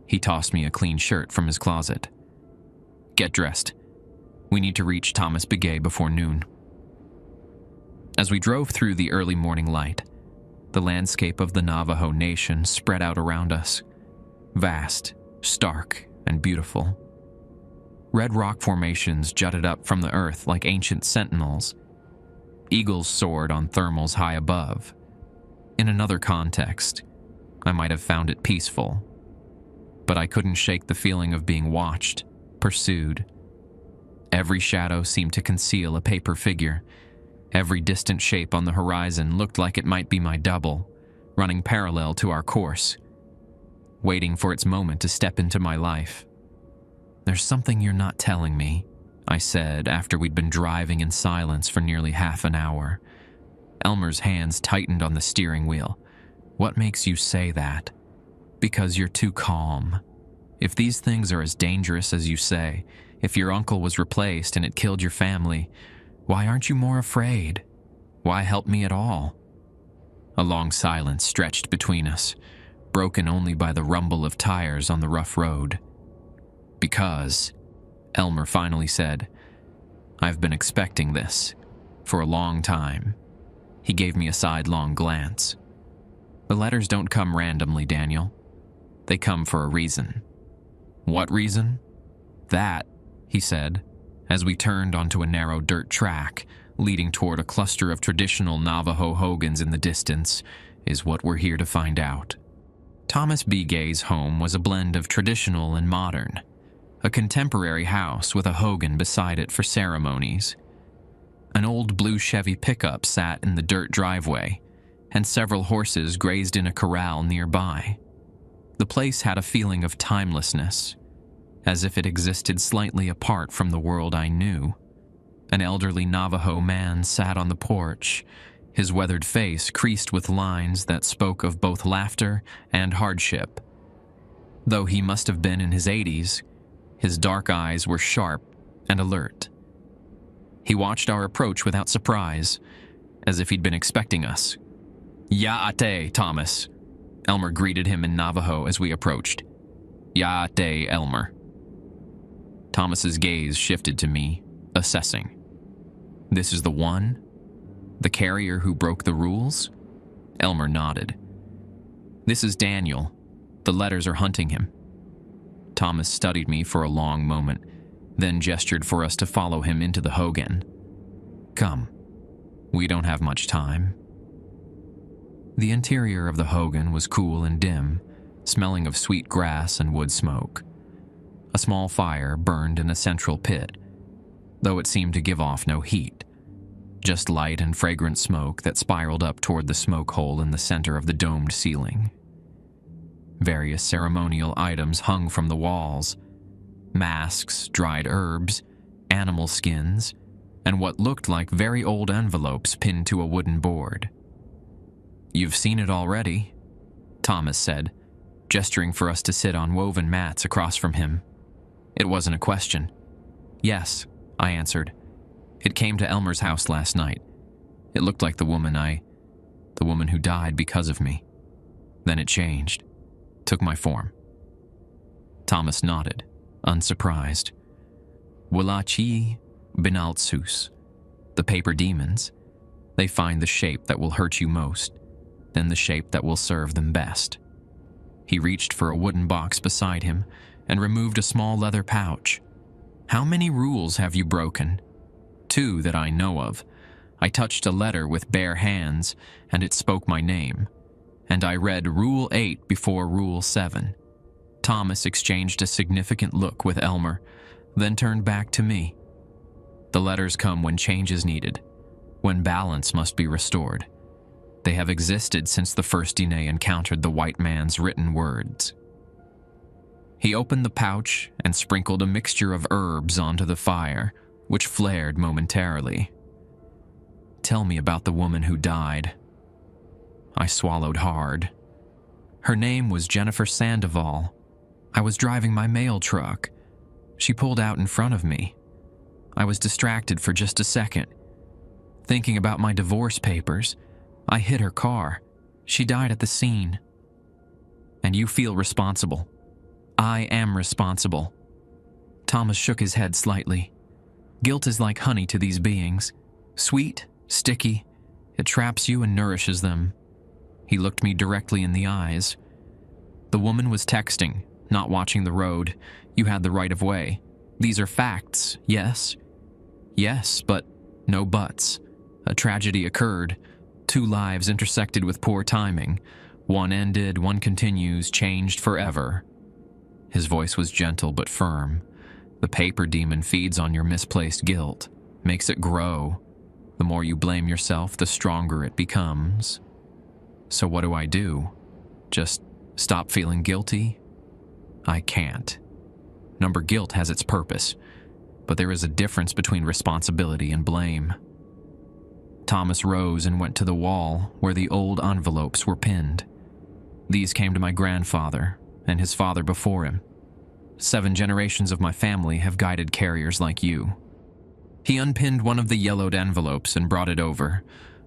He tossed me a clean shirt from his closet. "Get dressed. We need to reach Thomas Begay before noon." As we drove through the early morning light, the landscape of the Navajo Nation spread out around us, vast, stark, and beautiful. Red rock formations jutted up from the earth like ancient sentinels. Eagles soared on thermals high above. In another context, I might have found it peaceful, but I couldn't shake the feeling of being watched, pursued. Every shadow seemed to conceal a paper figure. Every distant shape on the horizon looked like it might be my double, running parallel to our course, waiting for its moment to step into my life. "There's something you're not telling me," I said after we'd been driving in silence for nearly half an hour. Elmer's hands tightened on the steering wheel. "What makes you say that?" "Because you're too calm. If these things are as dangerous as you say, if your uncle was replaced and it killed your family, why aren't you more afraid? Why help me at all?" A long silence stretched between us, broken only by the rumble of tires on the rough road. "Because," Elmer finally said, "I've been expecting this for a long time." He gave me a sidelong glance. "The letters don't come randomly, Daniel. They come for a reason." "What reason?" "That," he said, as we turned onto a narrow dirt track leading toward a cluster of traditional Navajo hogans in the distance, "is what we're here to find out." Thomas Begay's home was a blend of traditional and modern, a contemporary house with a hogan beside it for ceremonies. An old blue Chevy pickup sat in the dirt driveway, and several horses grazed in a corral nearby. The place had a feeling of timelessness, as if it existed slightly apart from the world I knew. An elderly Navajo man sat on the porch, his weathered face creased with lines that spoke of both laughter and hardship. Though he must have been in his 80s, his dark eyes were sharp and alert. He watched our approach without surprise, as if he'd been expecting us. "Ya'ate, Thomas," Elmer greeted him in Navajo as we approached. "Ya'ate, Elmer." Thomas's gaze shifted to me, assessing. "This is the one? The carrier who broke the rules?" Elmer nodded. "This is Daniel. The letters are hunting him." Thomas studied me for a long moment, then gestured for us to follow him into the hogan. "Come. We don't have much time." The interior of the hogan was cool and dim, smelling of sweet grass and wood smoke. A small fire burned in a central pit, though it seemed to give off no heat, just light and fragrant smoke that spiraled up toward the smoke hole in the center of the domed ceiling. Various ceremonial items hung from the walls: masks, dried herbs, animal skins, and what looked like very old envelopes pinned to a wooden board. "You've seen it already," Thomas said, gesturing for us to sit on woven mats across from him. It wasn't a question. "Yes," I answered. "It came to Elmer's house last night. It looked like the woman who died because of me. Then it changed, took my form." Thomas nodded, unsurprised. "Walachi Binaltsus, the paper demons. They find the shape that will hurt you most, then the shape that will serve them best." He reached for a wooden box beside him and removed a small leather pouch. "How many rules have you broken?" "2 that I know of. I touched a letter with bare hands, and it spoke my name. And I read Rule 8 before Rule 7. Thomas exchanged a significant look with Elmer, then turned back to me. "The letters come when change is needed, when balance must be restored. They have existed since the first Dine encountered the white man's written words." He opened the pouch and sprinkled a mixture of herbs onto the fire, which flared momentarily. "Tell me about the woman who died." I swallowed hard. "Her name was Jennifer Sandoval. I was driving my mail truck. She pulled out in front of me. I was distracted for just a second. Thinking about my divorce papers, I hit her car. She died at the scene." "And you feel responsible?" "I am responsible." Thomas shook his head slightly. "Guilt is like honey to these beings. Sweet, sticky. It traps you and nourishes them." He looked me directly in the eyes. "The woman was texting, not watching the road. You had the right of way. These are facts, yes?" "Yes, but no buts. A tragedy occurred. 2 lives intersected with poor timing. One ended, one continues, changed forever." His voice was gentle but firm. "The paper demon feeds on your misplaced guilt, makes it grow. The more you blame yourself, the stronger it becomes." "So what do I do? Just stop feeling guilty?" "I can't. Number guilt has its purpose, but there is a difference between responsibility and blame." Thomas rose and went to the wall where the old envelopes were pinned. "These came to my grandfather and his father before him. 7 generations of my family have guided carriers like you." He unpinned one of the yellowed envelopes and brought it over,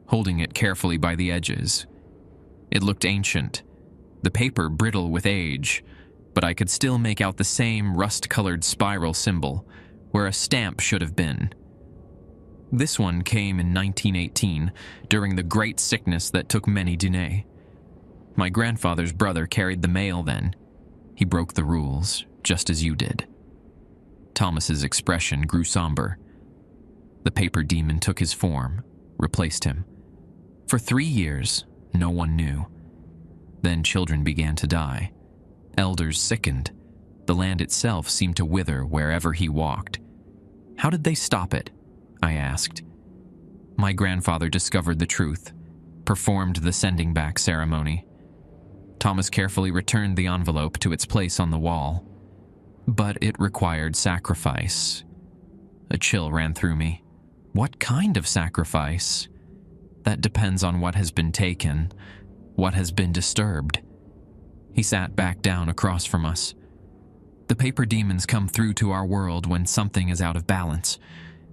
holding it carefully by the edges. It looked ancient, the paper brittle with age, but I could still make out the same rust-colored spiral symbol where a stamp should have been. This one came in 1918, during the Great Sickness that took many Dine. My grandfather's brother carried the mail then. He broke the rules, just as you did. Thomas's expression grew somber. The paper demon took his form, replaced him. For 3 years, no one knew. Then children began to die. Elders sickened. The land itself seemed to wither wherever he walked. "How did they stop it?" I asked. My grandfather discovered the truth, performed the sending back ceremony. Thomas carefully returned the envelope to its place on the wall. But it required sacrifice. A chill ran through me. What kind of sacrifice? That depends on what has been taken, what has been disturbed. He sat back down across from us. The paper demons come through to our world when something is out of balance,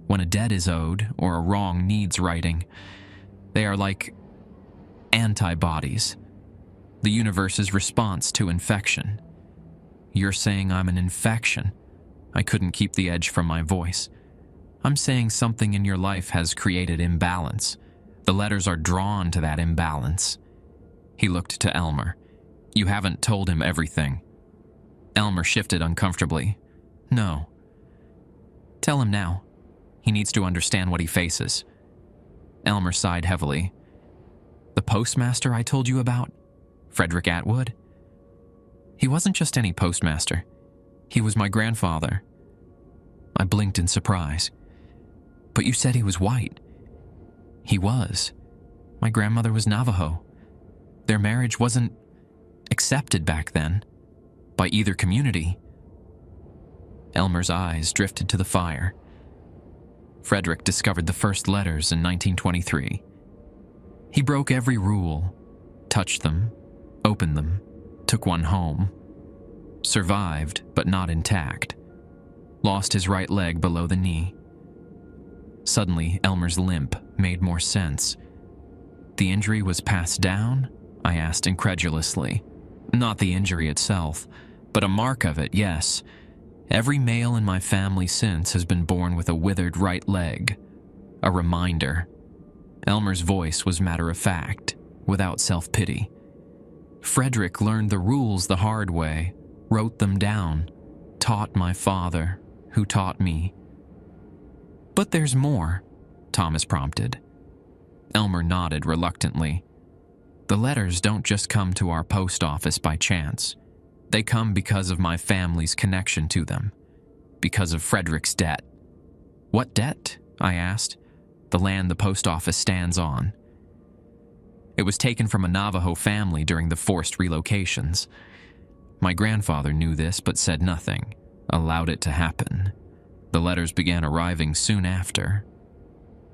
when a debt is owed or a wrong needs righting. They are like antibodies, the universe's response to infection. You're saying I'm an infection. I couldn't keep the edge from my voice. I'm saying something in your life has created imbalance. The letters are drawn to that imbalance. He looked to Elmer. You haven't told him everything. Elmer shifted uncomfortably. No. Tell him now. He needs to understand what he faces. Elmer sighed heavily. The postmaster I told you about? Frederick Atwood? He wasn't just any postmaster. He was my grandfather. I blinked in surprise. But you said he was white. He was. My grandmother was Navajo. Their marriage wasn't... accepted back then, by either community. Elmer's eyes drifted to the fire. Frederick discovered the first letters in 1923. He broke every rule, touched them, opened them, took one home. Survived, but not intact. Lost his right leg below the knee. Suddenly, Elmer's limp made more sense. The injury was passed down? I asked incredulously. Not the injury itself, but a mark of it, yes. Every male in my family since has been born with a withered right leg. A reminder. Elmer's voice was matter-of-fact, without self-pity. Frederick learned the rules the hard way, wrote them down, taught my father, who taught me. But there's more, Thomas prompted. Elmer nodded reluctantly. The letters don't just come to our post office by chance. They come because of my family's connection to them, because of Frederick's debt. What debt? I asked. The land the post office stands on. It was taken from a Navajo family during the forced relocations. My grandfather knew this but said nothing, allowed it to happen. The letters began arriving soon after.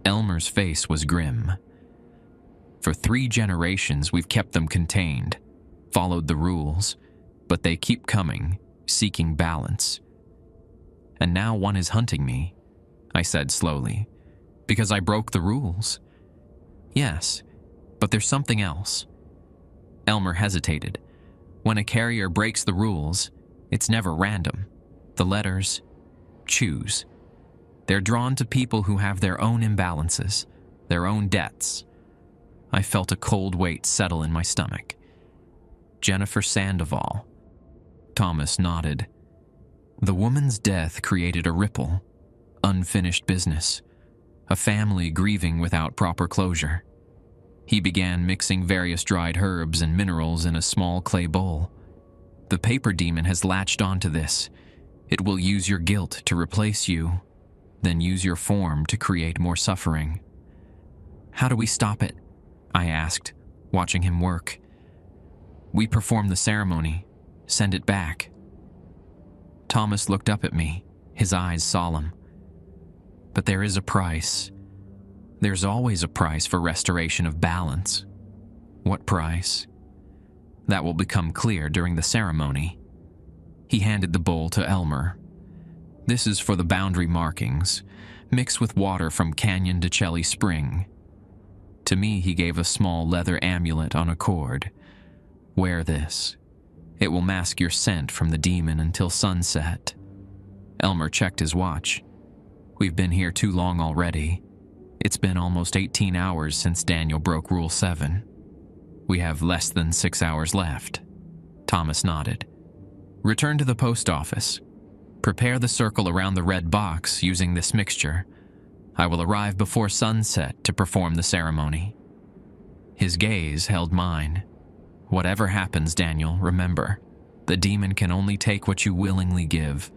Elmer's face was grim. For 3 generations, we've kept them contained, followed the rules, but they keep coming, seeking balance. And now one is hunting me, I said slowly, because I broke the rules. Yes, but there's something else. Elmer hesitated. When a carrier breaks the rules, it's never random. The letters choose. They're drawn to people who have their own imbalances, their own debts. I felt a cold weight settle in my stomach. Jennifer Sandoval. Thomas nodded. The woman's death created a ripple, unfinished business, a family grieving without proper closure. He began mixing various dried herbs and minerals in a small clay bowl. The paper demon has latched onto this. It will use your guilt to replace you, then use your form to create more suffering. How do we stop it? I asked, watching him work. We perform the ceremony, send it back. Thomas looked up at me, his eyes solemn. But there is a price. There's always a price for restoration of balance. What price? That will become clear during the ceremony. He handed the bowl to Elmer. This is for the boundary markings, mixed with water from Canyon de Chelly Spring. To me, he gave a small leather amulet on a cord. Wear this. It will mask your scent from the demon until sunset. Elmer checked his watch. We've been here too long already. It's been almost 18 hours since Daniel broke Rule 7. We have less than 6 hours left. Thomas nodded. Return to the post office. Prepare the circle around the red box using this mixture. I will arrive before sunset to perform the ceremony. His gaze held mine. Whatever happens, Daniel, remember, the demon can only take what you willingly give.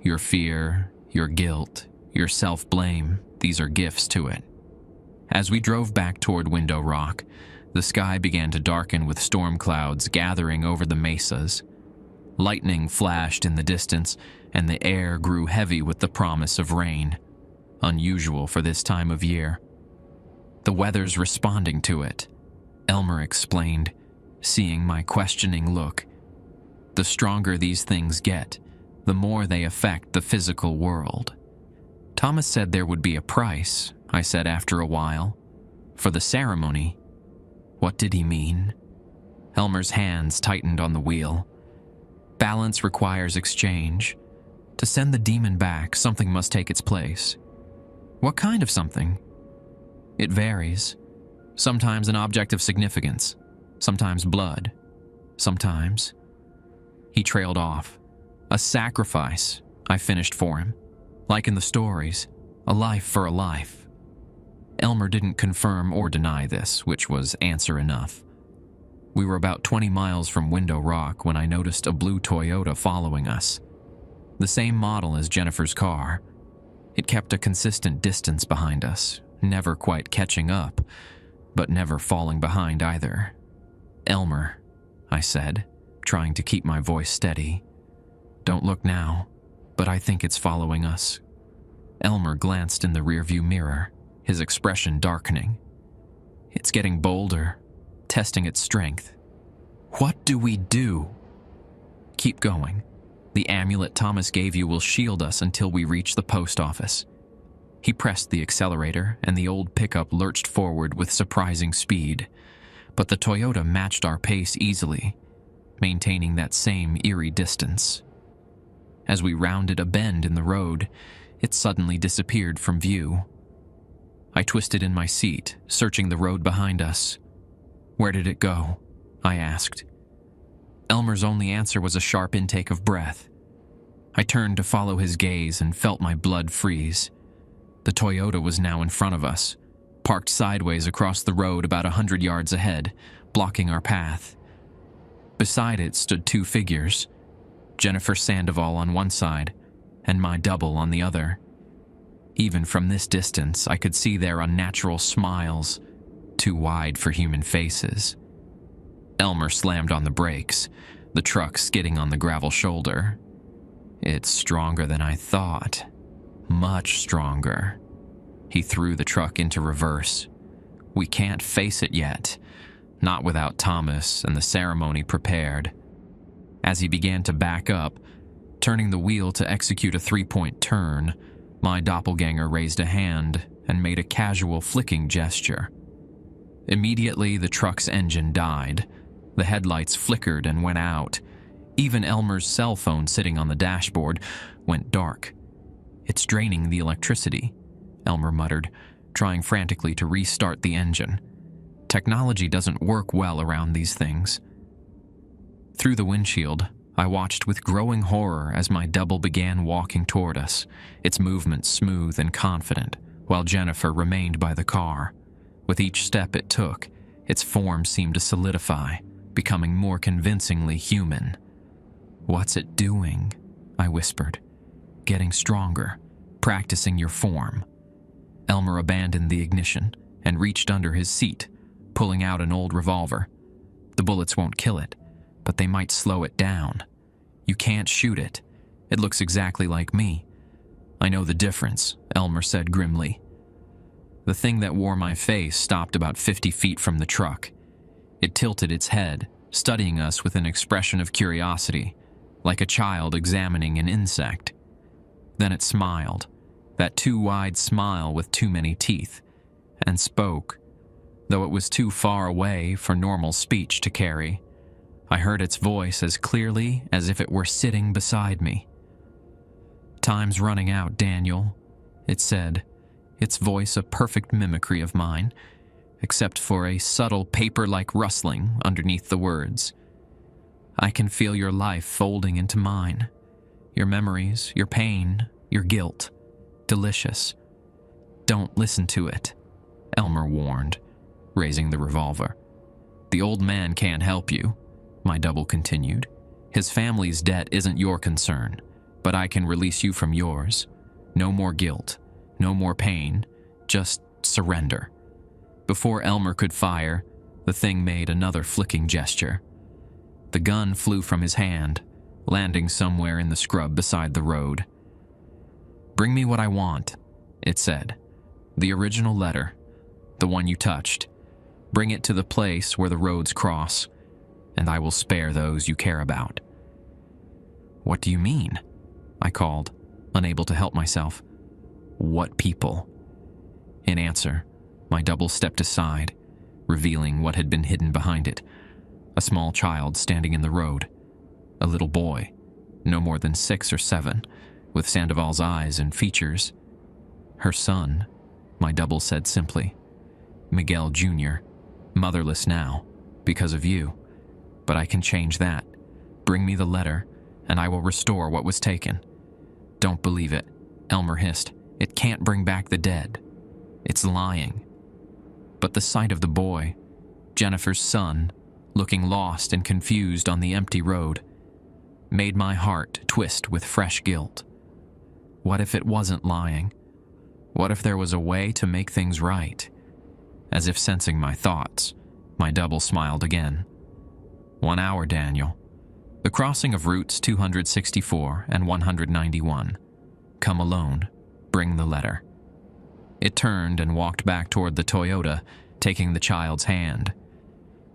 Your fear, your guilt, your self-blame, these are gifts to it. As we drove back toward Window Rock, the sky began to darken with storm clouds gathering over the mesas. Lightning flashed in the distance, and the air grew heavy with the promise of rain, unusual for this time of year. The weather's responding to it, Elmer explained, seeing my questioning look. The stronger these things get, the more they affect the physical world. Thomas said there would be a price, I said after a while. For the ceremony. What did he mean? Elmer's hands tightened on the wheel. Balance requires exchange. To send the demon back, something must take its place. What kind of something? It varies. Sometimes an object of significance. Sometimes blood. Sometimes. He trailed off. A sacrifice, I finished for him. Like in the stories, a life for a life. Elmer didn't confirm or deny this, which was answer enough. We were about 20 miles from Window Rock when I noticed a blue Toyota following us. The same model as Jennifer's car. It kept a consistent distance behind us, never quite catching up, but never falling behind either. Elmer, I said. trying to keep my voice steady. "Don't look now, but I think it's following us." Elmer glanced in the rearview mirror, his expression darkening. "It's getting bolder, testing its strength." "What do we do?" "Keep going. The amulet Thomas gave you will shield us until we reach the post office." He pressed the accelerator, and the old pickup lurched forward with surprising speed. But the Toyota matched our pace easily, maintaining that same eerie distance. As we rounded a bend in the road, it suddenly disappeared from view. I twisted in my seat, searching the road behind us. "Where did it go?" I asked. Elmer's only answer was a sharp intake of breath. I turned to follow his gaze and felt my blood freeze. The Toyota was now in front of us, parked sideways across the road about 100 yards ahead, blocking our path. Beside it stood two figures, Jennifer Sandoval on one side and my double on the other. Even from this distance, I could see their unnatural smiles, too wide for human faces. Elmer slammed on the brakes, the truck skidding on the gravel shoulder. "It's stronger than I thought. Much stronger." He threw the truck into reverse. "We can't face it yet, not without Thomas and the ceremony prepared." As he began to back up, turning the wheel to execute a three-point turn, my doppelganger raised a hand and made a casual flicking gesture. Immediately, the truck's engine died. The headlights flickered and went out. Even Elmer's cell phone sitting on the dashboard went dark. "It's draining the electricity," Elmer muttered, trying frantically to restart the engine. Technology doesn't work well around these things. Through the windshield, I watched with growing horror as my double began walking toward us, its movements smooth and confident, while Jennifer remained by the car. With each step it took, its form seemed to solidify, becoming more convincingly human. "What's it doing?" I whispered. "Getting stronger, practicing your form." Elmer abandoned the ignition and reached under his seat, pulling out an old revolver. "The bullets won't kill it, but they might slow it down. You can't shoot it. It looks exactly like me." "I know the difference," Elmer said grimly. The thing that wore my face stopped about 50 feet from the truck. It tilted its head, studying us with an expression of curiosity, like a child examining an insect. Then it smiled, that too wide smile with too many teeth, and spoke, though it was too far away for normal speech to carry. I heard its voice as clearly as if it were sitting beside me. "Time's running out, Daniel," it said, its voice a perfect mimicry of mine, except for a subtle paper-like rustling underneath the words. "I can feel your life folding into mine. Your memories, your pain, your guilt. Delicious. Don't listen to it," Elmer warned, raising the revolver. "The old man can't help you," my double continued. "His family's debt isn't your concern, but I can release you from yours. No more guilt, no more pain, just surrender." Before Elmer could fire, the thing made another flicking gesture. The gun flew from his hand, landing somewhere in the scrub beside the road. "Bring me what I want," it said. "The original letter, the one you touched. Bring it to the place where the roads cross, and I will spare those you care about." "What do you mean?" I called, unable to help myself. "What people?" In answer, my double stepped aside, revealing what had been hidden behind it. A small child standing in the road. A little boy, no more than 6 or 7, with Sandoval's eyes and features. "Her son," my double said simply. "Miguel Jr., motherless now, because of you. But I can change that. Bring me the letter, and I will restore what was taken." "Don't believe it," Elmer hissed. "It can't bring back the dead. It's lying." But the sight of the boy, Jennifer's son, looking lost and confused on the empty road, made my heart twist with fresh guilt. What if it wasn't lying? What if there was a way to make things right? As if sensing my thoughts, my double smiled again. "1 hour, Daniel. The crossing of routes 264 and 191. Come alone. Bring the letter. It turned and walked back toward the Toyota, taking the child's hand.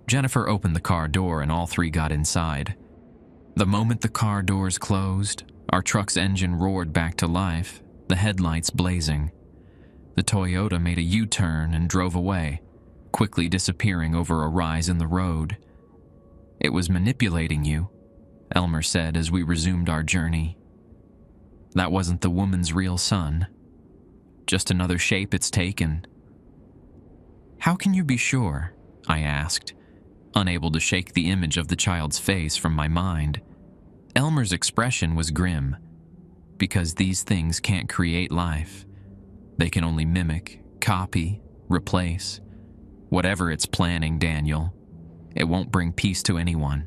Jennifer opened the car door and all three got inside. The moment the car doors closed, our truck's engine roared back to life, the headlights blazing. The Toyota made a U-turn and drove away, quickly disappearing over a rise in the road. "It was manipulating you," Elmer said as we resumed our journey. "That wasn't the woman's real son. Just another shape it's taken." "How can you be sure?" I asked, unable to shake the image of the child's face from my mind. Elmer's expression was grim. "Because these things can't create life. They can only mimic, copy, replace. Whatever it's planning, Daniel, it won't bring peace to anyone.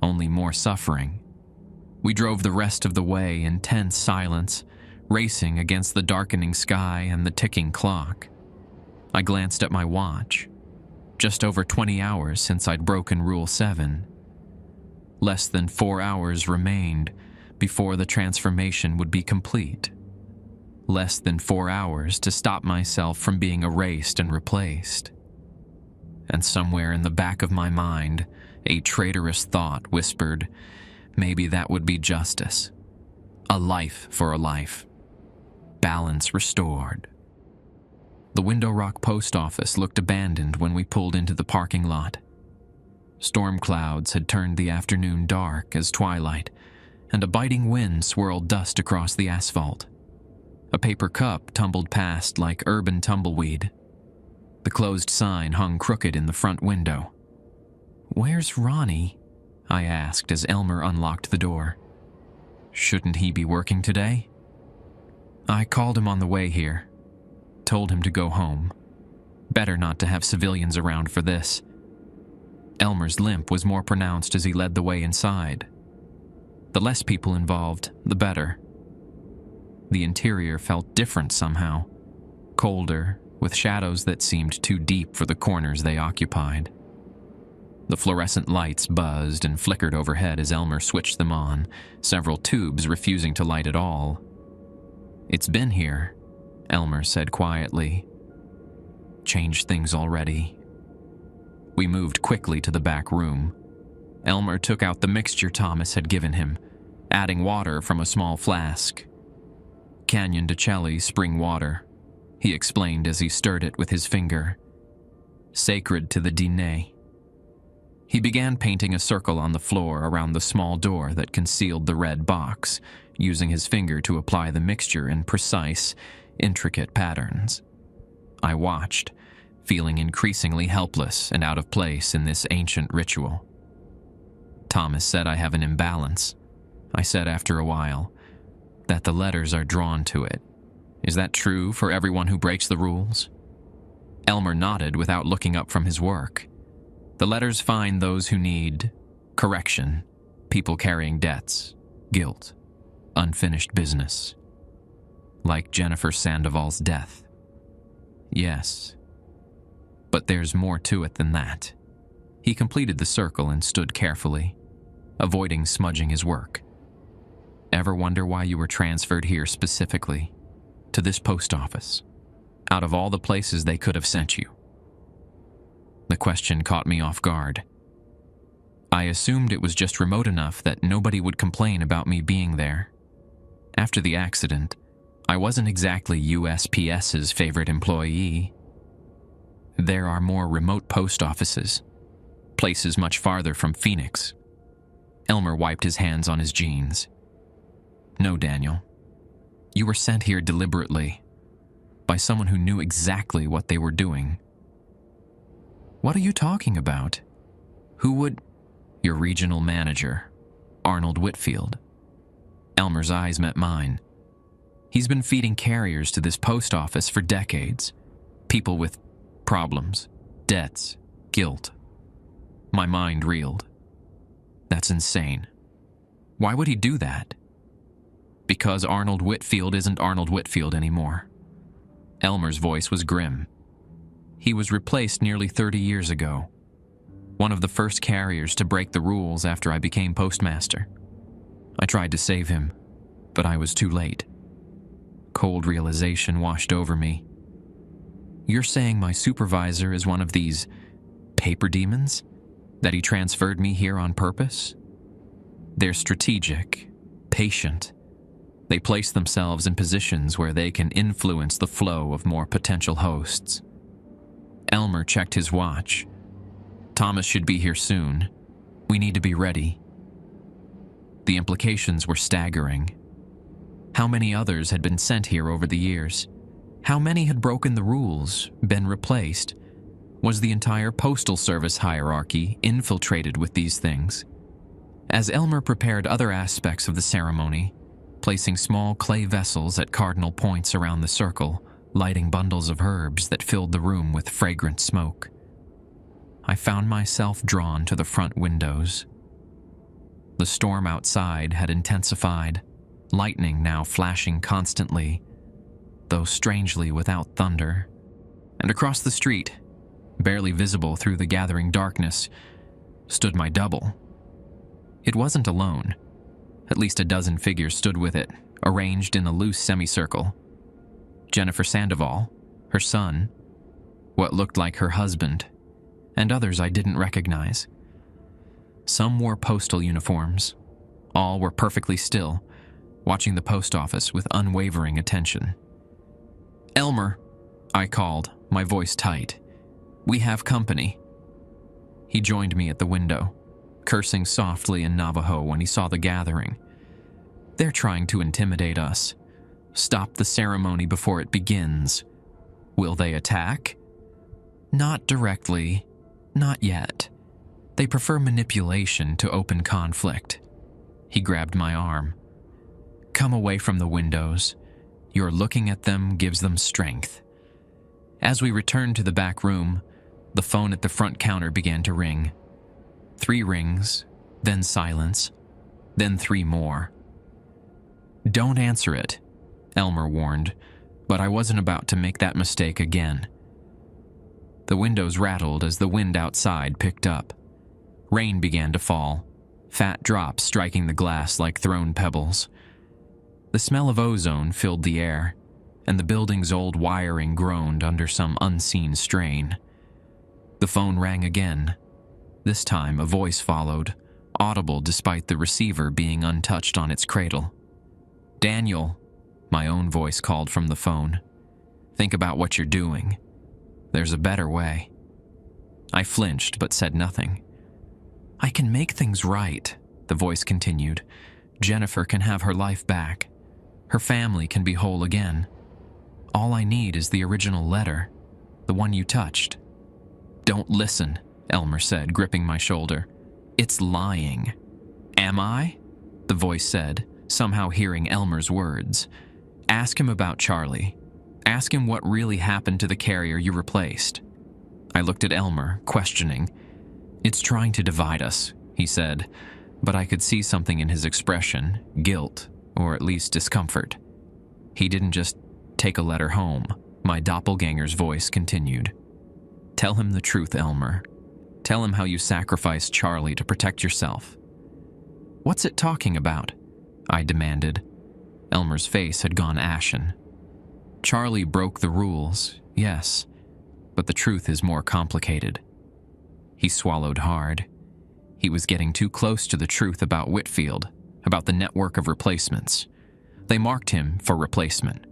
Only more suffering." We drove the rest of the way in tense silence, racing against the darkening sky and the ticking clock. I glanced at my watch. Just over 20 hours since I'd broken Rule 7. Less than 4 hours remained before the transformation would be complete. Less than 4 hours to stop myself from being erased and replaced. And somewhere in the back of my mind, a traitorous thought whispered, maybe that would be justice. A life for a life. Balance restored. The Window Rock post office looked abandoned when we pulled into the parking lot. Storm clouds had turned the afternoon dark as twilight, and a biting wind swirled dust across the asphalt. A paper cup tumbled past like urban tumbleweed. The closed sign hung crooked in the front window. "Where's Ronnie?" I asked as Elmer unlocked the door. "Shouldn't he be working today?" "I called him on the way here. Told him to go home. Better not to have civilians around for this." Elmer's limp was more pronounced as he led the way inside. The less people involved, the better. The interior felt different somehow. Colder, with shadows that seemed too deep for the corners they occupied. The fluorescent lights buzzed and flickered overhead as Elmer switched them on, several tubes refusing to light at all. "It's been here," Elmer said quietly. "Changed things already." We moved quickly to the back room. Elmer took out the mixture Thomas had given him, adding water from a small flask. "Canyon de Celli spring water," he explained as he stirred it with his finger. "Sacred to the Diné." He began painting a circle on the floor around the small door that concealed the red box, using his finger to apply the mixture in precise, intricate patterns. I watched, feeling increasingly helpless and out of place in this ancient ritual. "Thomas said I have an imbalance," I said after a while, "that the letters are drawn to it. Is that true for everyone who breaks the rules?" Elmer nodded without looking up from his work. "The letters find those who need correction, people carrying debts, guilt, unfinished business. Like Jennifer Sandoval's death. Yes. But there's more to it than that." He completed the circle and stood carefully, avoiding smudging his work. "Ever wonder why you were transferred here specifically, to this post office, out of all the places they could have sent you?" The question caught me off guard. I assumed it was just remote enough that nobody would complain about me being there. After the accident, I wasn't exactly USPS's favorite employee. There are more remote post offices, places much farther from Phoenix. Elmer wiped his hands on his jeans. "No, Daniel. You were sent here deliberately, by someone who knew exactly what they were doing." "What are you talking about? Who would—" "Your regional manager, Arnold Whitfield." Elmer's eyes met mine. "He's been feeding carriers to this post office for decades. People with problems, debts, guilt." My mind reeled. That's insane. Why would he do that? Because Arnold Whitfield isn't Arnold Whitfield anymore. Elmer's voice was grim. He was replaced nearly 30 years ago. one of the first carriers to break the rules after I became postmaster. I tried to save him, but I was too late. Cold realization washed over me. You're saying my supervisor is one of these paper demons? That he transferred me here on purpose? They're strategic, patient. They place themselves in positions where they can influence the flow of more potential hosts. Elmer checked his watch. Thomas should be here soon. We need to be ready. The implications were staggering. How many others had been sent here over the years? How many had broken the rules, been replaced? Was the entire postal service hierarchy infiltrated with these things? As Elmer prepared other aspects of the ceremony, placing small clay vessels at cardinal points around the circle, lighting bundles of herbs that filled the room with fragrant smoke, I found myself drawn to the front windows. The storm outside had intensified, lightning now flashing constantly, though strangely without thunder. And across the street, barely visible through the gathering darkness, stood my double. It wasn't alone. At least a dozen figures stood with it, arranged in a loose semicircle. Jennifer Sandoval, her son, what looked like her husband, and others I didn't recognize. Some wore postal uniforms. All were perfectly still, watching the post office with unwavering attention. "Elmer," I called, my voice tight. "We have company." He joined me at the window, cursing softly in Navajo when he saw the gathering. "They're trying to intimidate us. Stop the ceremony before it begins. Will they attack?" "Not directly. Not yet. They prefer manipulation to open conflict." He grabbed my arm. "Come away from the windows. Your looking at them gives them strength." As we returned to the back room, the phone at the front counter began to ring. 3 rings, then silence, then 3 more. "Don't answer it," Elmer warned, but I wasn't about to make that mistake again. The windows rattled as the wind outside picked up. Rain began to fall, fat drops striking the glass like thrown pebbles. The smell of ozone filled the air, and the building's old wiring groaned under some unseen strain. The phone rang again. This time a voice followed, audible despite the receiver being untouched on its cradle. "Daniel," my own voice called from the phone. "Think about what you're doing. There's a better way." I flinched but said nothing. "I can make things right," the voice continued. "Jennifer can have her life back. Her family can be whole again. All I need is the original letter, the one you touched." "Don't listen," Elmer said, gripping my shoulder. "It's lying." "Am I?" the voice said, somehow hearing Elmer's words. "Ask him about Charlie. Ask him what really happened to the carrier you replaced." I looked at Elmer, questioning. "It's trying to divide us," he said, but I could see something in his expression, guilt, or at least discomfort. "He didn't just take a letter home," my doppelganger's voice continued. "Tell him the truth, Elmer. Tell him how you sacrificed Charlie to protect yourself." "What's it talking about?" I demanded. Elmer's face had gone ashen. "Charlie broke the rules, yes, but the truth is more complicated." He swallowed hard. He was getting too close to the truth about Whitfield, about the network of replacements. They marked him for replacement.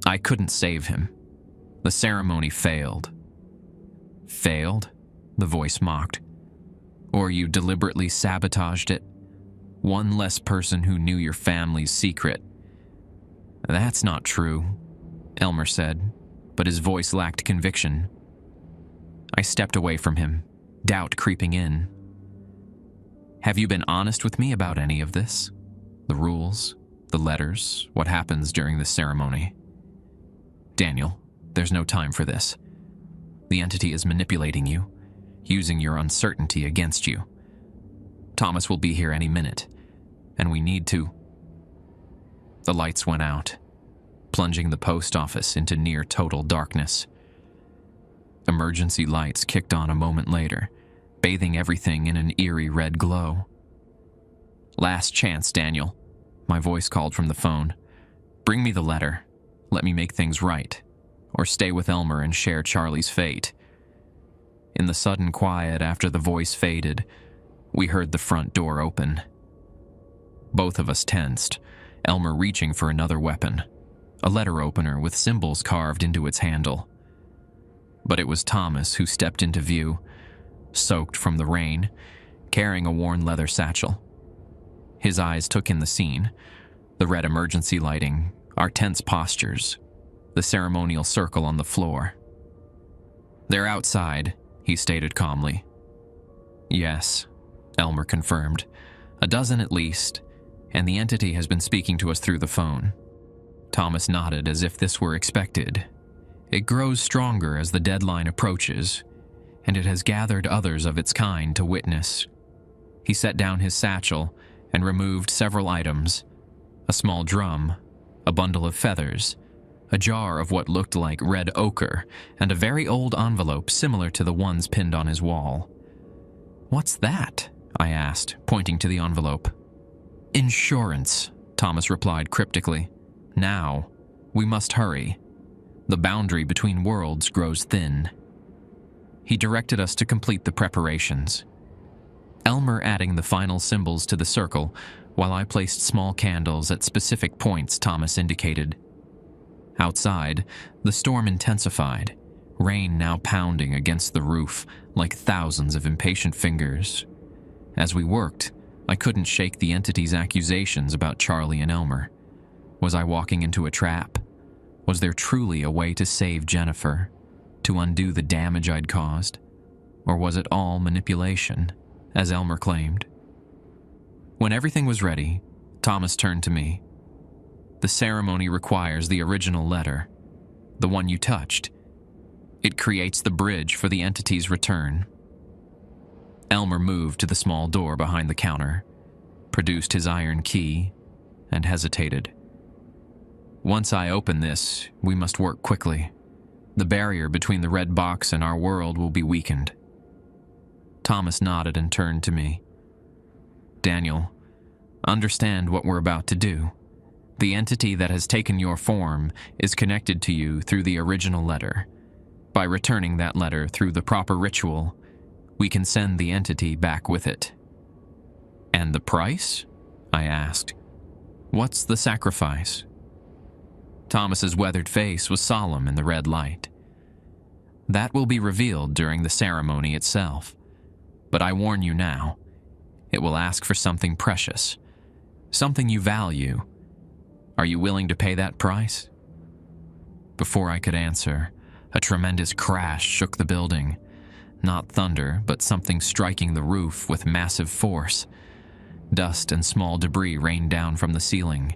I couldn't save him. The ceremony failed." "Failed?" the voice mocked. "Or you deliberately sabotaged it? One less person who knew your family's secret." "That's not true," Elmer said, but his voice lacked conviction. I stepped away from him, doubt creeping in. "Have you been honest with me about any of this? The rules, the letters, what happens during the ceremony?" "Daniel, there's no time for this. The entity is manipulating you, using your uncertainty against you. Thomas will be here any minute, and we need to..." The lights went out, plunging the post office into near total darkness. Emergency lights kicked on a moment later, bathing everything in an eerie red glow. "Last chance, Daniel," my voice called from the phone. "Bring me the letter. Let me make things right. Or stay with Elmer and share Charlie's fate." In the sudden quiet after the voice faded, we heard the front door open. Both of us tensed, Elmer reaching for another weapon, a letter opener with symbols carved into its handle. But it was Thomas who stepped into view, soaked from the rain, carrying a worn leather satchel. His eyes took in the scene, the red emergency lighting, our tense postures, the ceremonial circle on the floor. "They're outside," he stated calmly. "Yes," Elmer confirmed. "A dozen at least, and the entity has been speaking to us through the phone." Thomas nodded as if this were expected. It grows stronger as the deadline approaches, and it has gathered others of its kind to witness. He set down his satchel and removed several items: a small drum, a bundle of feathers, a jar of what looked like red ochre, and a very old envelope similar to the ones pinned on his wall. "What's that?" I asked, pointing to the envelope. "Insurance," Thomas replied cryptically. "Now, we must hurry. The boundary between worlds grows thin." He directed us to complete the preparations, Elmer adding the final symbols to the circle, while I placed small candles at specific points Thomas indicated. Outside, the storm intensified, rain now pounding against the roof like thousands of impatient fingers. As we worked, I couldn't shake the entity's accusations about Charlie and Elmer. Was I walking into a trap? Was there truly a way to save Jennifer, to undo the damage I'd caused? Or was it all manipulation, as Elmer claimed? When everything was ready, Thomas turned to me. "The ceremony requires the original letter, the one you touched. It creates the bridge for the entity's return." Elmer moved to the small door behind the counter, produced his iron key, and hesitated. "Once I open this, we must work quickly. The barrier between the red box and our world will be weakened." Thomas nodded and turned to me. "Daniel, understand what we're about to do. The entity that has taken your form is connected to you through the original letter. By returning that letter through the proper ritual, we can send the entity back with it." "And the price?" I asked. "What's the sacrifice?" Thomas's weathered face was solemn in the red light. "That will be revealed during the ceremony itself. But I warn you now, it will ask for something precious, something you value. Are you willing to pay that price?" Before I could answer, a tremendous crash shook the building. Not thunder, but something striking the roof with massive force. Dust and small debris rained down from the ceiling.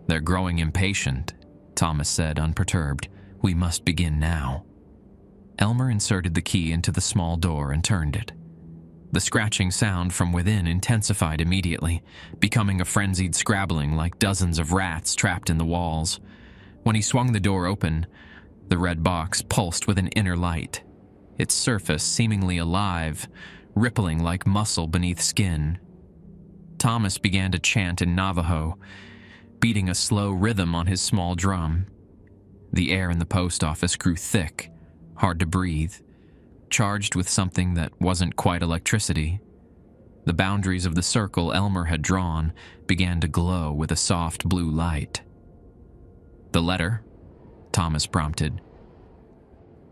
"They're growing impatient," Thomas said, unperturbed. "We must begin now." Elmer inserted the key into the small door and turned it. The scratching sound from within intensified immediately, becoming a frenzied scrabbling like dozens of rats trapped in the walls. When he swung the door open, the red box pulsed with an inner light, its surface seemingly alive, rippling like muscle beneath skin. Thomas began to chant in Navajo, beating a slow rhythm on his small drum. The air in the post office grew thick, hard to breathe, charged with something that wasn't quite electricity. The boundaries of the circle Elmer had drawn began to glow with a soft blue light. "The letter?" Thomas prompted.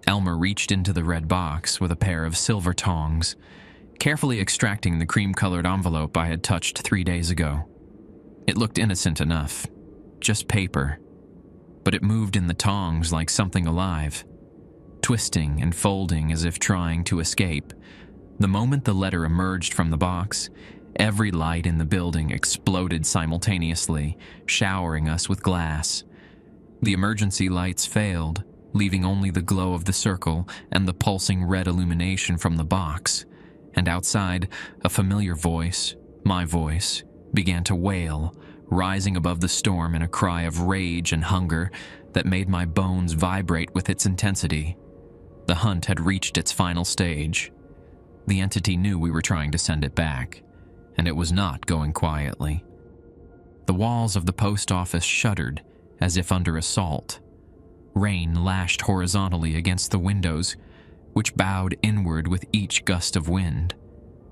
Elmer reached into the red box with a pair of silver tongs, carefully extracting the cream-colored envelope I had touched 3 days ago. It looked innocent enough, just paper, but it moved in the tongs like something alive, twisting and folding as if trying to escape. The moment the letter emerged from the box, every light in the building exploded simultaneously, showering us with glass. The emergency lights failed, leaving only the glow of the circle and the pulsing red illumination from the box. And outside, a familiar voice, my voice, began to wail, rising above the storm in a cry of rage and hunger that made my bones vibrate with its intensity. The hunt had reached its final stage. The entity knew we were trying to send it back, and it was not going quietly. The walls of the post office shuddered as if under assault. Rain lashed horizontally against the windows, which bowed inward with each gust of wind.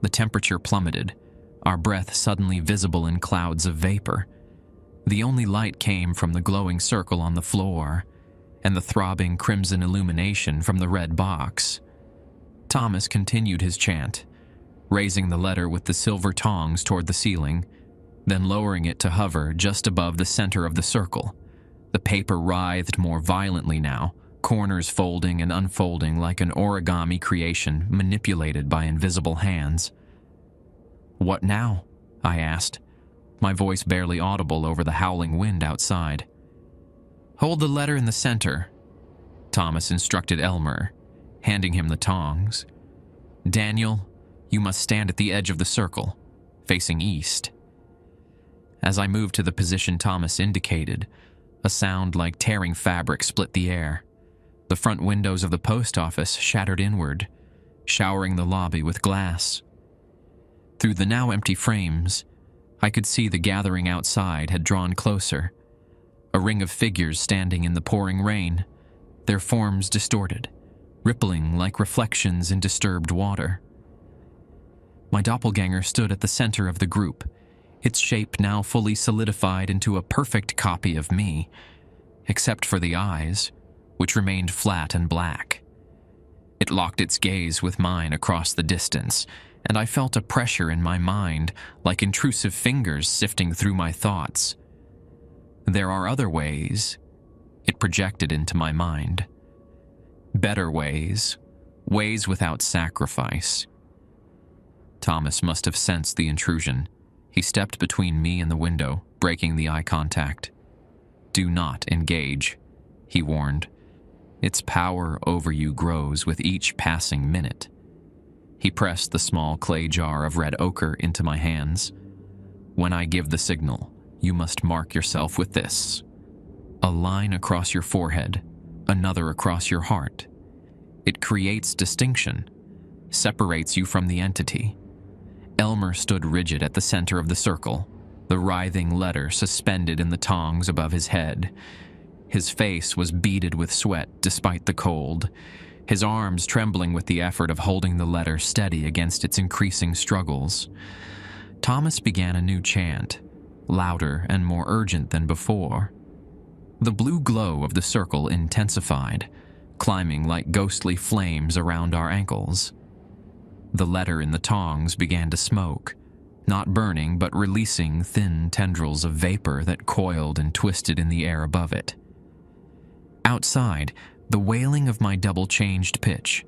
The temperature plummeted, our breath suddenly visible in clouds of vapor. The only light came from the glowing circle on the floor and the throbbing crimson illumination from the red box. Thomas continued his chant, raising the letter with the silver tongs toward the ceiling, then lowering it to hover just above the center of the circle. The paper writhed more violently now, corners folding and unfolding like an origami creation manipulated by invisible hands. "What now?" I asked, my voice barely audible over the howling wind outside. "Hold the letter in the center," Thomas instructed Elmer, handing him the tongs. "Daniel, you must stand at the edge of the circle, facing east." As I moved to the position Thomas indicated, a sound like tearing fabric split the air. The front windows of the post office shattered inward, showering the lobby with glass. Through the now empty frames, I could see the gathering outside had drawn closer, a ring of figures standing in the pouring rain, their forms distorted, rippling like reflections in disturbed water. My doppelganger stood at the center of the group, its shape now fully solidified into a perfect copy of me, except for the eyes, which remained flat and black. It locked its gaze with mine across the distance, and I felt a pressure in my mind like intrusive fingers sifting through my thoughts. "There are other ways," it projected into my mind. "Better ways, ways without sacrifice." Thomas must have sensed the intrusion. He stepped between me and the window, breaking the eye contact. "Do not engage," he warned. "Its power over you grows with each passing minute." He pressed the small clay jar of red ochre into my hands. "When I give the signal, you must mark yourself with this. A line across your forehead, another across your heart. It creates distinction, separates you from the entity." Elmer stood rigid at the center of the circle, the writhing letter suspended in the tongs above his head. His face was beaded with sweat despite the cold, his arms trembling with the effort of holding the letter steady against its increasing struggles. Thomas began a new chant, louder and more urgent than before. The blue glow of the circle intensified, climbing like ghostly flames around our ankles. The letter in the tongs began to smoke, not burning but releasing thin tendrils of vapor that coiled and twisted in the air above it. Outside, the wailing of my double changed pitch,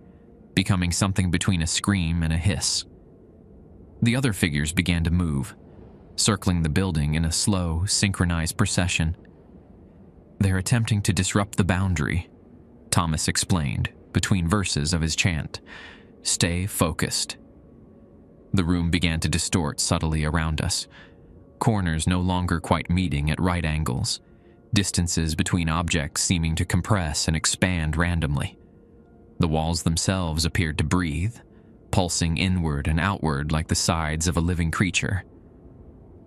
becoming something between a scream and a hiss. The other figures began to move, circling the building in a slow, synchronized procession. "They're attempting to disrupt the boundary," Thomas explained, between verses of his chant. "Stay focused." The room began to distort subtly around us, corners no longer quite meeting at right angles, distances between objects seeming to compress and expand randomly. The walls themselves appeared to breathe, pulsing inward and outward like the sides of a living creature.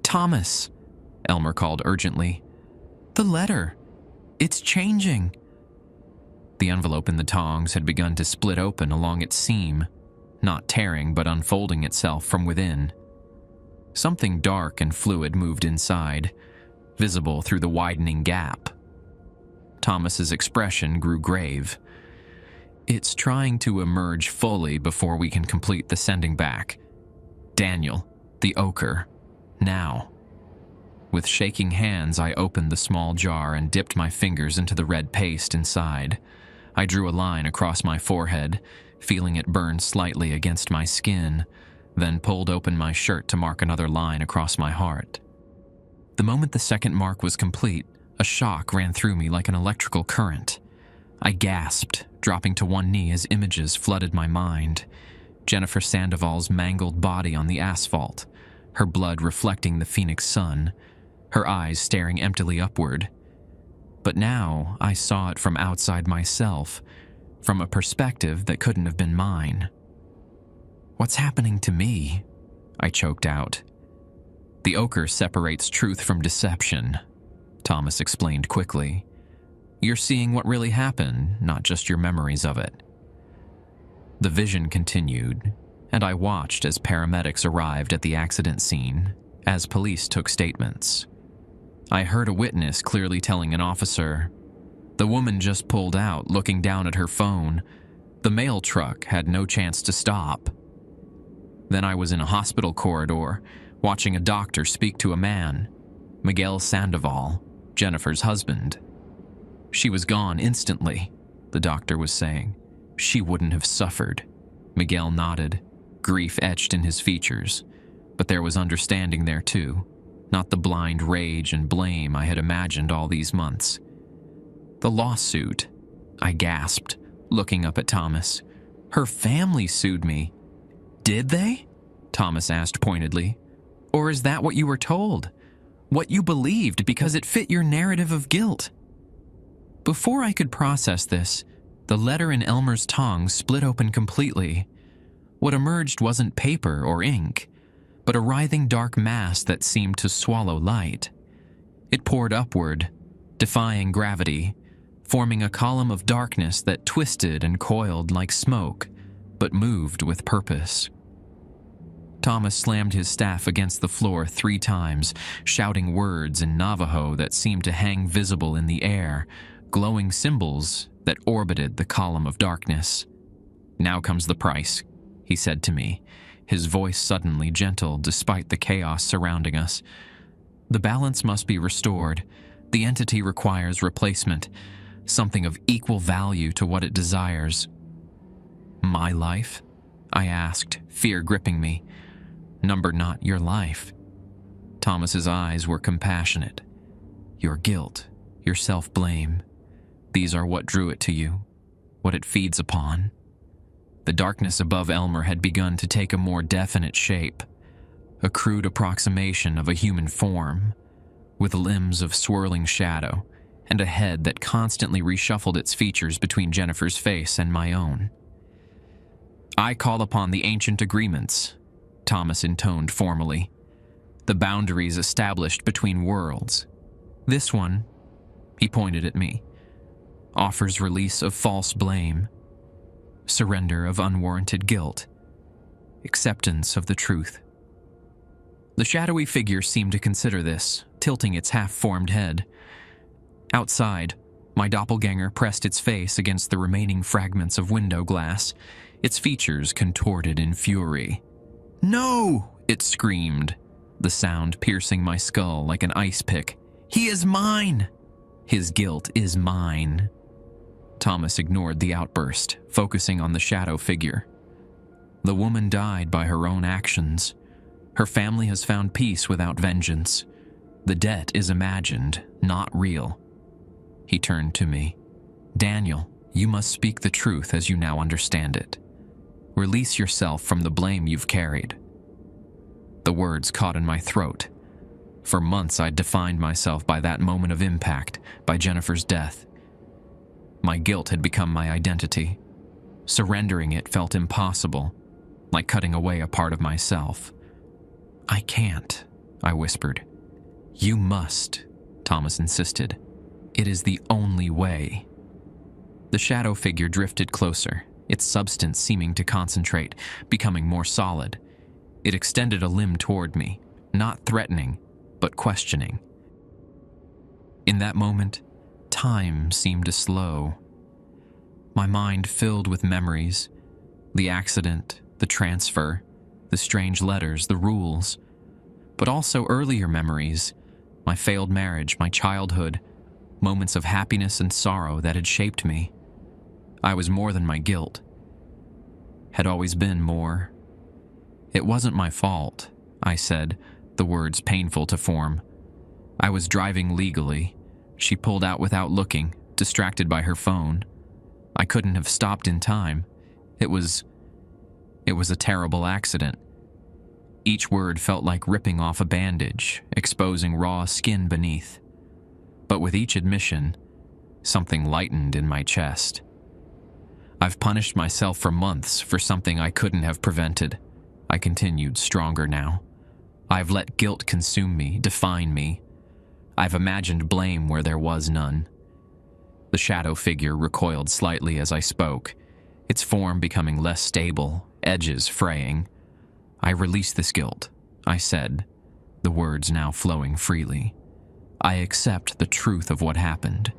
"Thomas," Elmer called urgently. "The letter. It's changing." The envelope in the tongs had begun to split open along its seam, not tearing but unfolding itself from within. Something dark and fluid moved inside, visible through the widening gap. Thomas's expression grew grave. "It's trying to emerge fully before we can complete the sending back. Daniel, the ochre, now." With shaking hands, I opened the small jar and dipped my fingers into the red paste inside. I drew a line across my forehead, feeling it burn slightly against my skin, then pulled open my shirt to mark another line across my heart. The moment the second mark was complete, a shock ran through me like an electrical current. I gasped, dropping to one knee as images flooded my mind. Jennifer Sandoval's mangled body on the asphalt, her blood reflecting the phoenix sun, her eyes staring emptily upward. But now I saw it from outside myself, from a perspective that couldn't have been mine. "What's happening to me?" I choked out. "The ochre separates truth from deception," Thomas explained quickly. "You're seeing what really happened, not just your memories of it." The vision continued, and I watched as paramedics arrived at the accident scene, as police took statements. I heard a witness clearly telling an officer, "The woman just pulled out, looking down at her phone. The mail truck had no chance to stop." Then I was in a hospital corridor, watching a doctor speak to a man, Miguel Sandoval, Jennifer's husband. "She was gone instantly," the doctor was saying. "She wouldn't have suffered." Miguel nodded, grief etched in his features, but there was understanding there too, not the blind rage and blame I had imagined all these months. "The lawsuit," I gasped, looking up at Thomas. "Her family sued me." "Did they?" Thomas asked pointedly. "Or is that what you were told? What you believed because it fit your narrative of guilt?" Before I could process this, the letter in Elmer's tongue split open completely. What emerged wasn't paper or ink, but a writhing dark mass that seemed to swallow light. It poured upward, defying gravity, forming a column of darkness that twisted and coiled like smoke, but moved with purpose. Thomas slammed his staff against the floor 3 times, shouting words in Navajo that seemed to hang visible in the air, glowing symbols that orbited the column of darkness. "Now comes the price," he said to me, his voice suddenly gentle despite the chaos surrounding us. "The balance must be restored. The entity requires replacement, something of equal value to what it desires." "My life?" I asked, fear gripping me. "Number not your life." Thomas's eyes were compassionate. "Your guilt, your self-blame, these are what drew it to you, what it feeds upon." The darkness above Elmer had begun to take a more definite shape, a crude approximation of a human form, with limbs of swirling shadow and a head that constantly reshuffled its features between Jennifer's face and my own. "I call upon the ancient agreements," Thomas intoned formally, "the boundaries established between worlds. This one," he pointed at me, "offers release of false blame, surrender of unwarranted guilt, acceptance of the truth." The shadowy figure seemed to consider this, tilting its half-formed head. Outside, my doppelganger pressed its face against the remaining fragments of window glass, its features contorted in fury. "No!" it screamed, the sound piercing my skull like an ice pick. "He is mine! His guilt is mine." Thomas ignored the outburst, focusing on the shadow figure. "The woman died by her own actions. Her family has found peace without vengeance. The debt is imagined, not real." He turned to me. "Daniel, you must speak the truth as you now understand it. Release yourself from the blame you've carried." The words caught in my throat. For months I'd defined myself by that moment of impact, by Jennifer's death. My guilt had become my identity. Surrendering it felt impossible, like cutting away a part of myself. "I can't," I whispered. "You must," Thomas insisted. "It is the only way." The shadow figure drifted closer, its substance seeming to concentrate, becoming more solid. It extended a limb toward me, not threatening, but questioning. In that moment, time seemed to slow. My mind filled with memories, the accident, the transfer, the strange letters, the rules, but also earlier memories, my failed marriage, my childhood, moments of happiness and sorrow that had shaped me. I was more than my guilt. Had always been more. "It wasn't my fault," I said, the words painful to form. "I was driving legally. She pulled out without looking, distracted by her phone. I couldn't have stopped in time. It was a terrible accident." Each word felt like ripping off a bandage, exposing raw skin beneath. But with each admission, something lightened in my chest. I've punished myself for months for something I couldn't have prevented. I continued, stronger now. I've let guilt consume me, define me. I've imagined blame where there was none. The shadow figure recoiled slightly as I spoke, its form becoming less stable, edges fraying. I release this guilt, I said, the words now flowing freely. I accept the truth of what happened.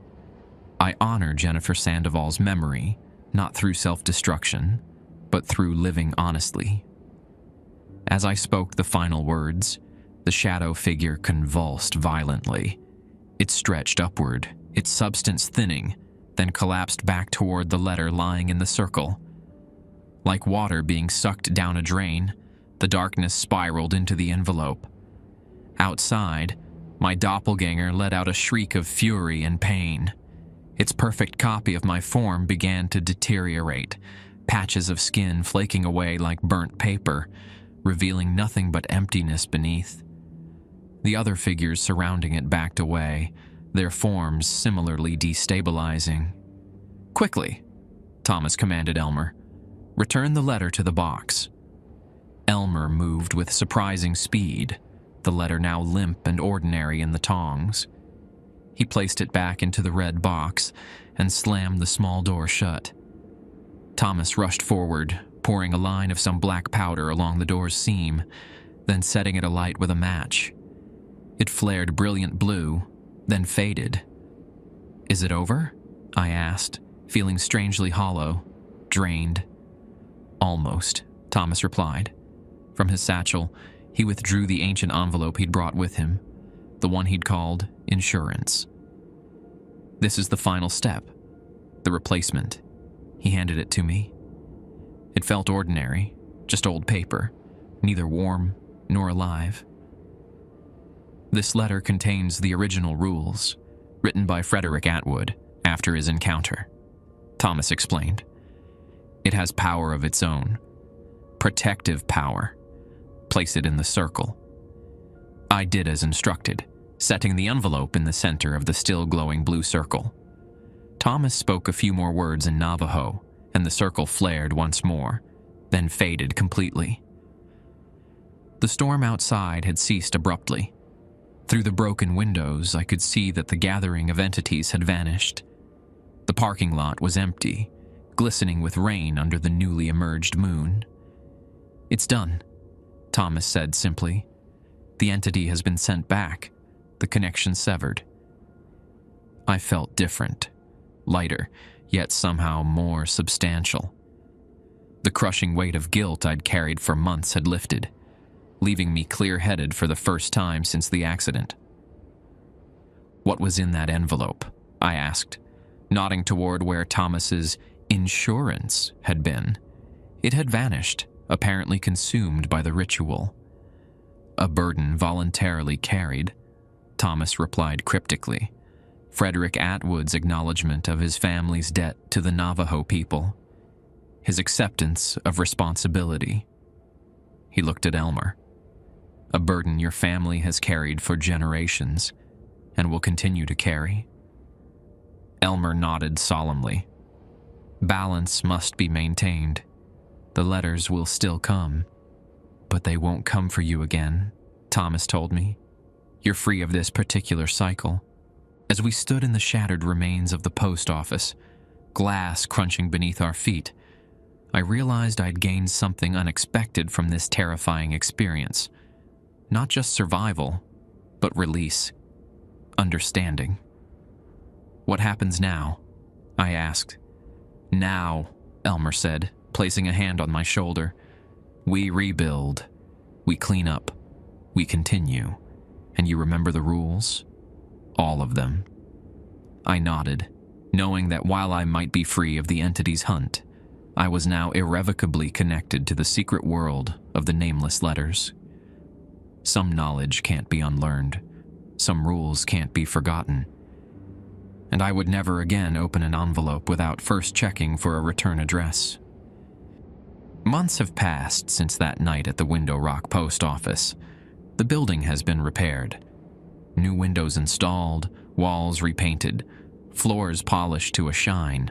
I honor Jennifer Sandoval's memory, not through self-destruction, but through living honestly. As I spoke the final words, the shadow figure convulsed violently. It stretched upward, its substance thinning, then collapsed back toward the letter lying in the circle. Like water being sucked down a drain, the darkness spiraled into the envelope. Outside, my doppelganger let out a shriek of fury and pain. Its perfect copy of my form began to deteriorate, patches of skin flaking away like burnt paper, revealing nothing but emptiness beneath. The other figures surrounding it backed away, their forms similarly destabilizing. "Quickly," Thomas commanded Elmer. "Return the letter to the box." Elmer moved with surprising speed, the letter now limp and ordinary in the tongs. He placed it back into the red box and slammed the small door shut. Thomas rushed forward, pouring a line of some black powder along the door's seam, then setting it alight with a match. It flared brilliant blue, then faded. "Is it over?" I asked, feeling strangely hollow, drained. "Almost," Thomas replied. From his satchel, he withdrew the ancient envelope he'd brought with him, the one he'd called insurance. "This is the final step, the replacement." He handed it to me. It felt ordinary, just old paper, neither warm nor alive. "This letter contains the original rules, written by Frederick Atwood after his encounter," Thomas explained. "It has power of its own, protective power. Place it in the circle." I did as instructed, setting the envelope in the center of the still glowing blue circle. Thomas spoke a few more words in Navajo, and the circle flared once more, then faded completely. The storm outside had ceased abruptly. Through the broken windows, I could see that the gathering of entities had vanished. The parking lot was empty, glistening with rain under the newly emerged moon. "It's done," Thomas said simply. "The entity has been sent back, the connection severed." I felt different, lighter, yet somehow more substantial. The crushing weight of guilt I'd carried for months had lifted, leaving me clear-headed for the first time since the accident. "What was in that envelope?" I asked, nodding toward where Thomas's insurance had been. It had vanished, apparently consumed by the ritual. "A burden voluntarily carried," Thomas replied cryptically. "Frederick Atwood's acknowledgement of his family's debt to the Navajo people. His acceptance of responsibility." He looked at Elmer. "A burden your family has carried for generations and will continue to carry." Elmer nodded solemnly. "Balance must be maintained. The letters will still come, but they won't come for you again," Thomas told me. "You're free of this particular cycle." As we stood in the shattered remains of the post office, glass crunching beneath our feet, I realized I'd gained something unexpected from this terrifying experience. Not just survival, but release, understanding. "What happens now?" I asked. "Now," Elmer said, placing a hand on my shoulder. "We rebuild. We clean up. We continue. And you remember the rules? All of them." I nodded, knowing that while I might be free of the entity's hunt, I was now irrevocably connected to the secret world of the nameless letters. Some knowledge can't be unlearned. Some rules can't be forgotten. And I would never again open an envelope without first checking for a return address. Months have passed since that night at the Window Rock post office. The building has been repaired. New windows installed, walls repainted, floors polished to a shine.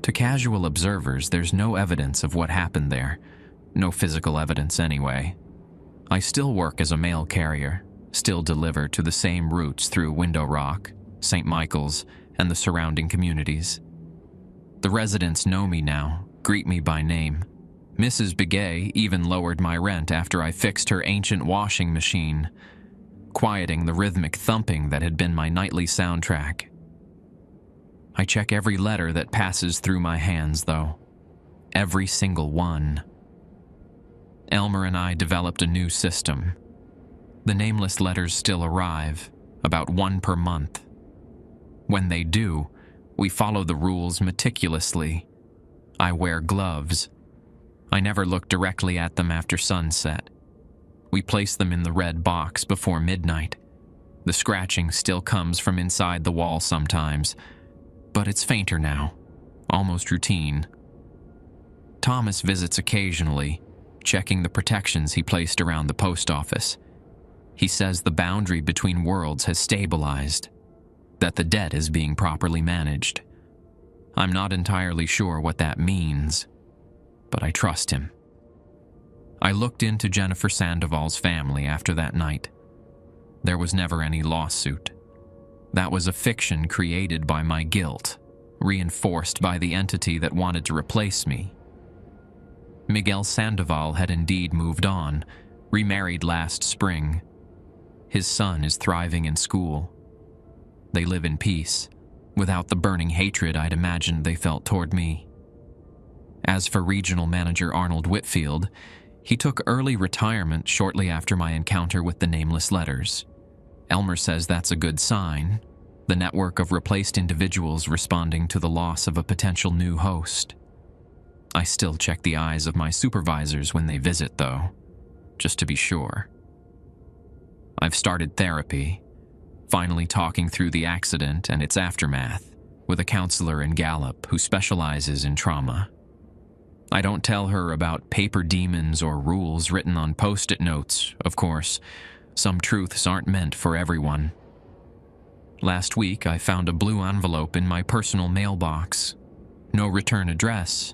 To casual observers, there's no evidence of what happened there. No physical evidence anyway. I still work as a mail carrier, still deliver to the same routes through Window Rock, St. Michael's, and the surrounding communities. The residents know me now, greet me by name. Mrs. Begay even lowered my rent after I fixed her ancient washing machine, quieting the rhythmic thumping that had been my nightly soundtrack. I check every letter that passes through my hands, though. Every single one. Elmer and I developed a new system. The nameless letters still arrive, about one per month. When they do, we follow the rules meticulously. I wear gloves. I never look directly at them after sunset. We place them in the red box before midnight. The scratching still comes from inside the wall sometimes, but it's fainter now, almost routine. Thomas visits occasionally, checking the protections he placed around the post office. He says the boundary between worlds has stabilized, that the debt is being properly managed. I'm not entirely sure what that means, but I trust him. I looked into Jennifer Sandoval's family after that night. There was never any lawsuit. That was a fiction created by my guilt, reinforced by the entity that wanted to replace me. Miguel Sandoval had indeed moved on, remarried last spring. His son is thriving in school. They live in peace, without the burning hatred I'd imagined they felt toward me. As for regional manager Arnold Whitfield, he took early retirement shortly after my encounter with the nameless letters. Elmer says that's a good sign, the network of replaced individuals responding to the loss of a potential new host. I still check the eyes of my supervisors when they visit, though, just to be sure. I've started therapy, finally talking through the accident and its aftermath with a counselor in Gallup who specializes in trauma. I don't tell her about paper demons or rules written on Post-it notes, of course. Some truths aren't meant for everyone. Last week, I found a blue envelope in my personal mailbox. No return address,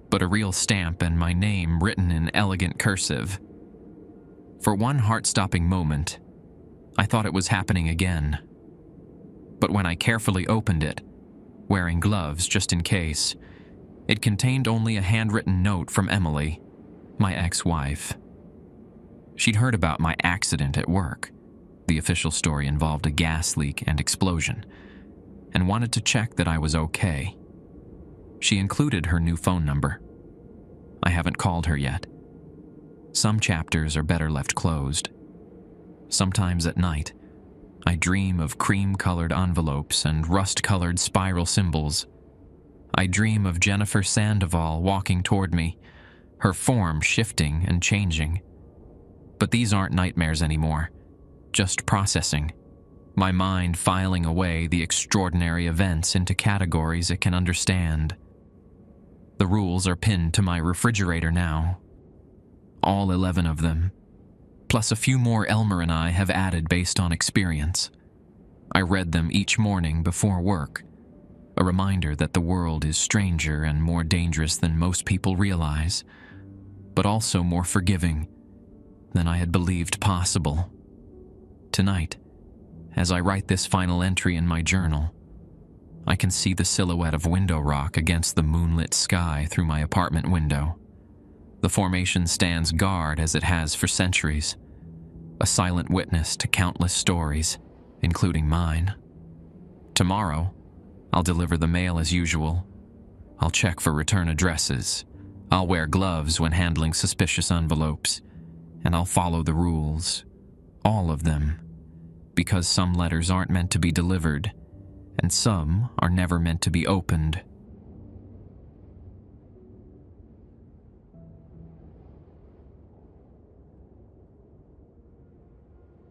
but a real stamp and my name written in elegant cursive. For one heart-stopping moment, I thought it was happening again. But when I carefully opened it, wearing gloves just in case, it contained only a handwritten note from Emily, my ex-wife. She'd heard about my accident at work. The official story involved a gas leak and explosion, and wanted to check that I was okay. She included her new phone number. I haven't called her yet. Some chapters are better left closed. Sometimes at night, I dream of cream-colored envelopes and rust-colored spiral symbols. I dream of Jennifer Sandoval walking toward me, her form shifting and changing. But these aren't nightmares anymore, just processing. My mind filing away the extraordinary events into categories it can understand. The rules are pinned to my refrigerator now. All 11 of them, plus a few more Elmer and I have added based on experience. I read them each morning before work, a reminder that the world is stranger and more dangerous than most people realize, but also more forgiving than I had believed possible. Tonight, as I write this final entry in my journal, I can see the silhouette of Window Rock against the moonlit sky through my apartment window. The formation stands guard as it has for centuries, a silent witness to countless stories, including mine. Tomorrow, I'll deliver the mail as usual. I'll check for return addresses. I'll wear gloves when handling suspicious envelopes. And I'll follow the rules. All of them. Because some letters aren't meant to be delivered, and some are never meant to be opened.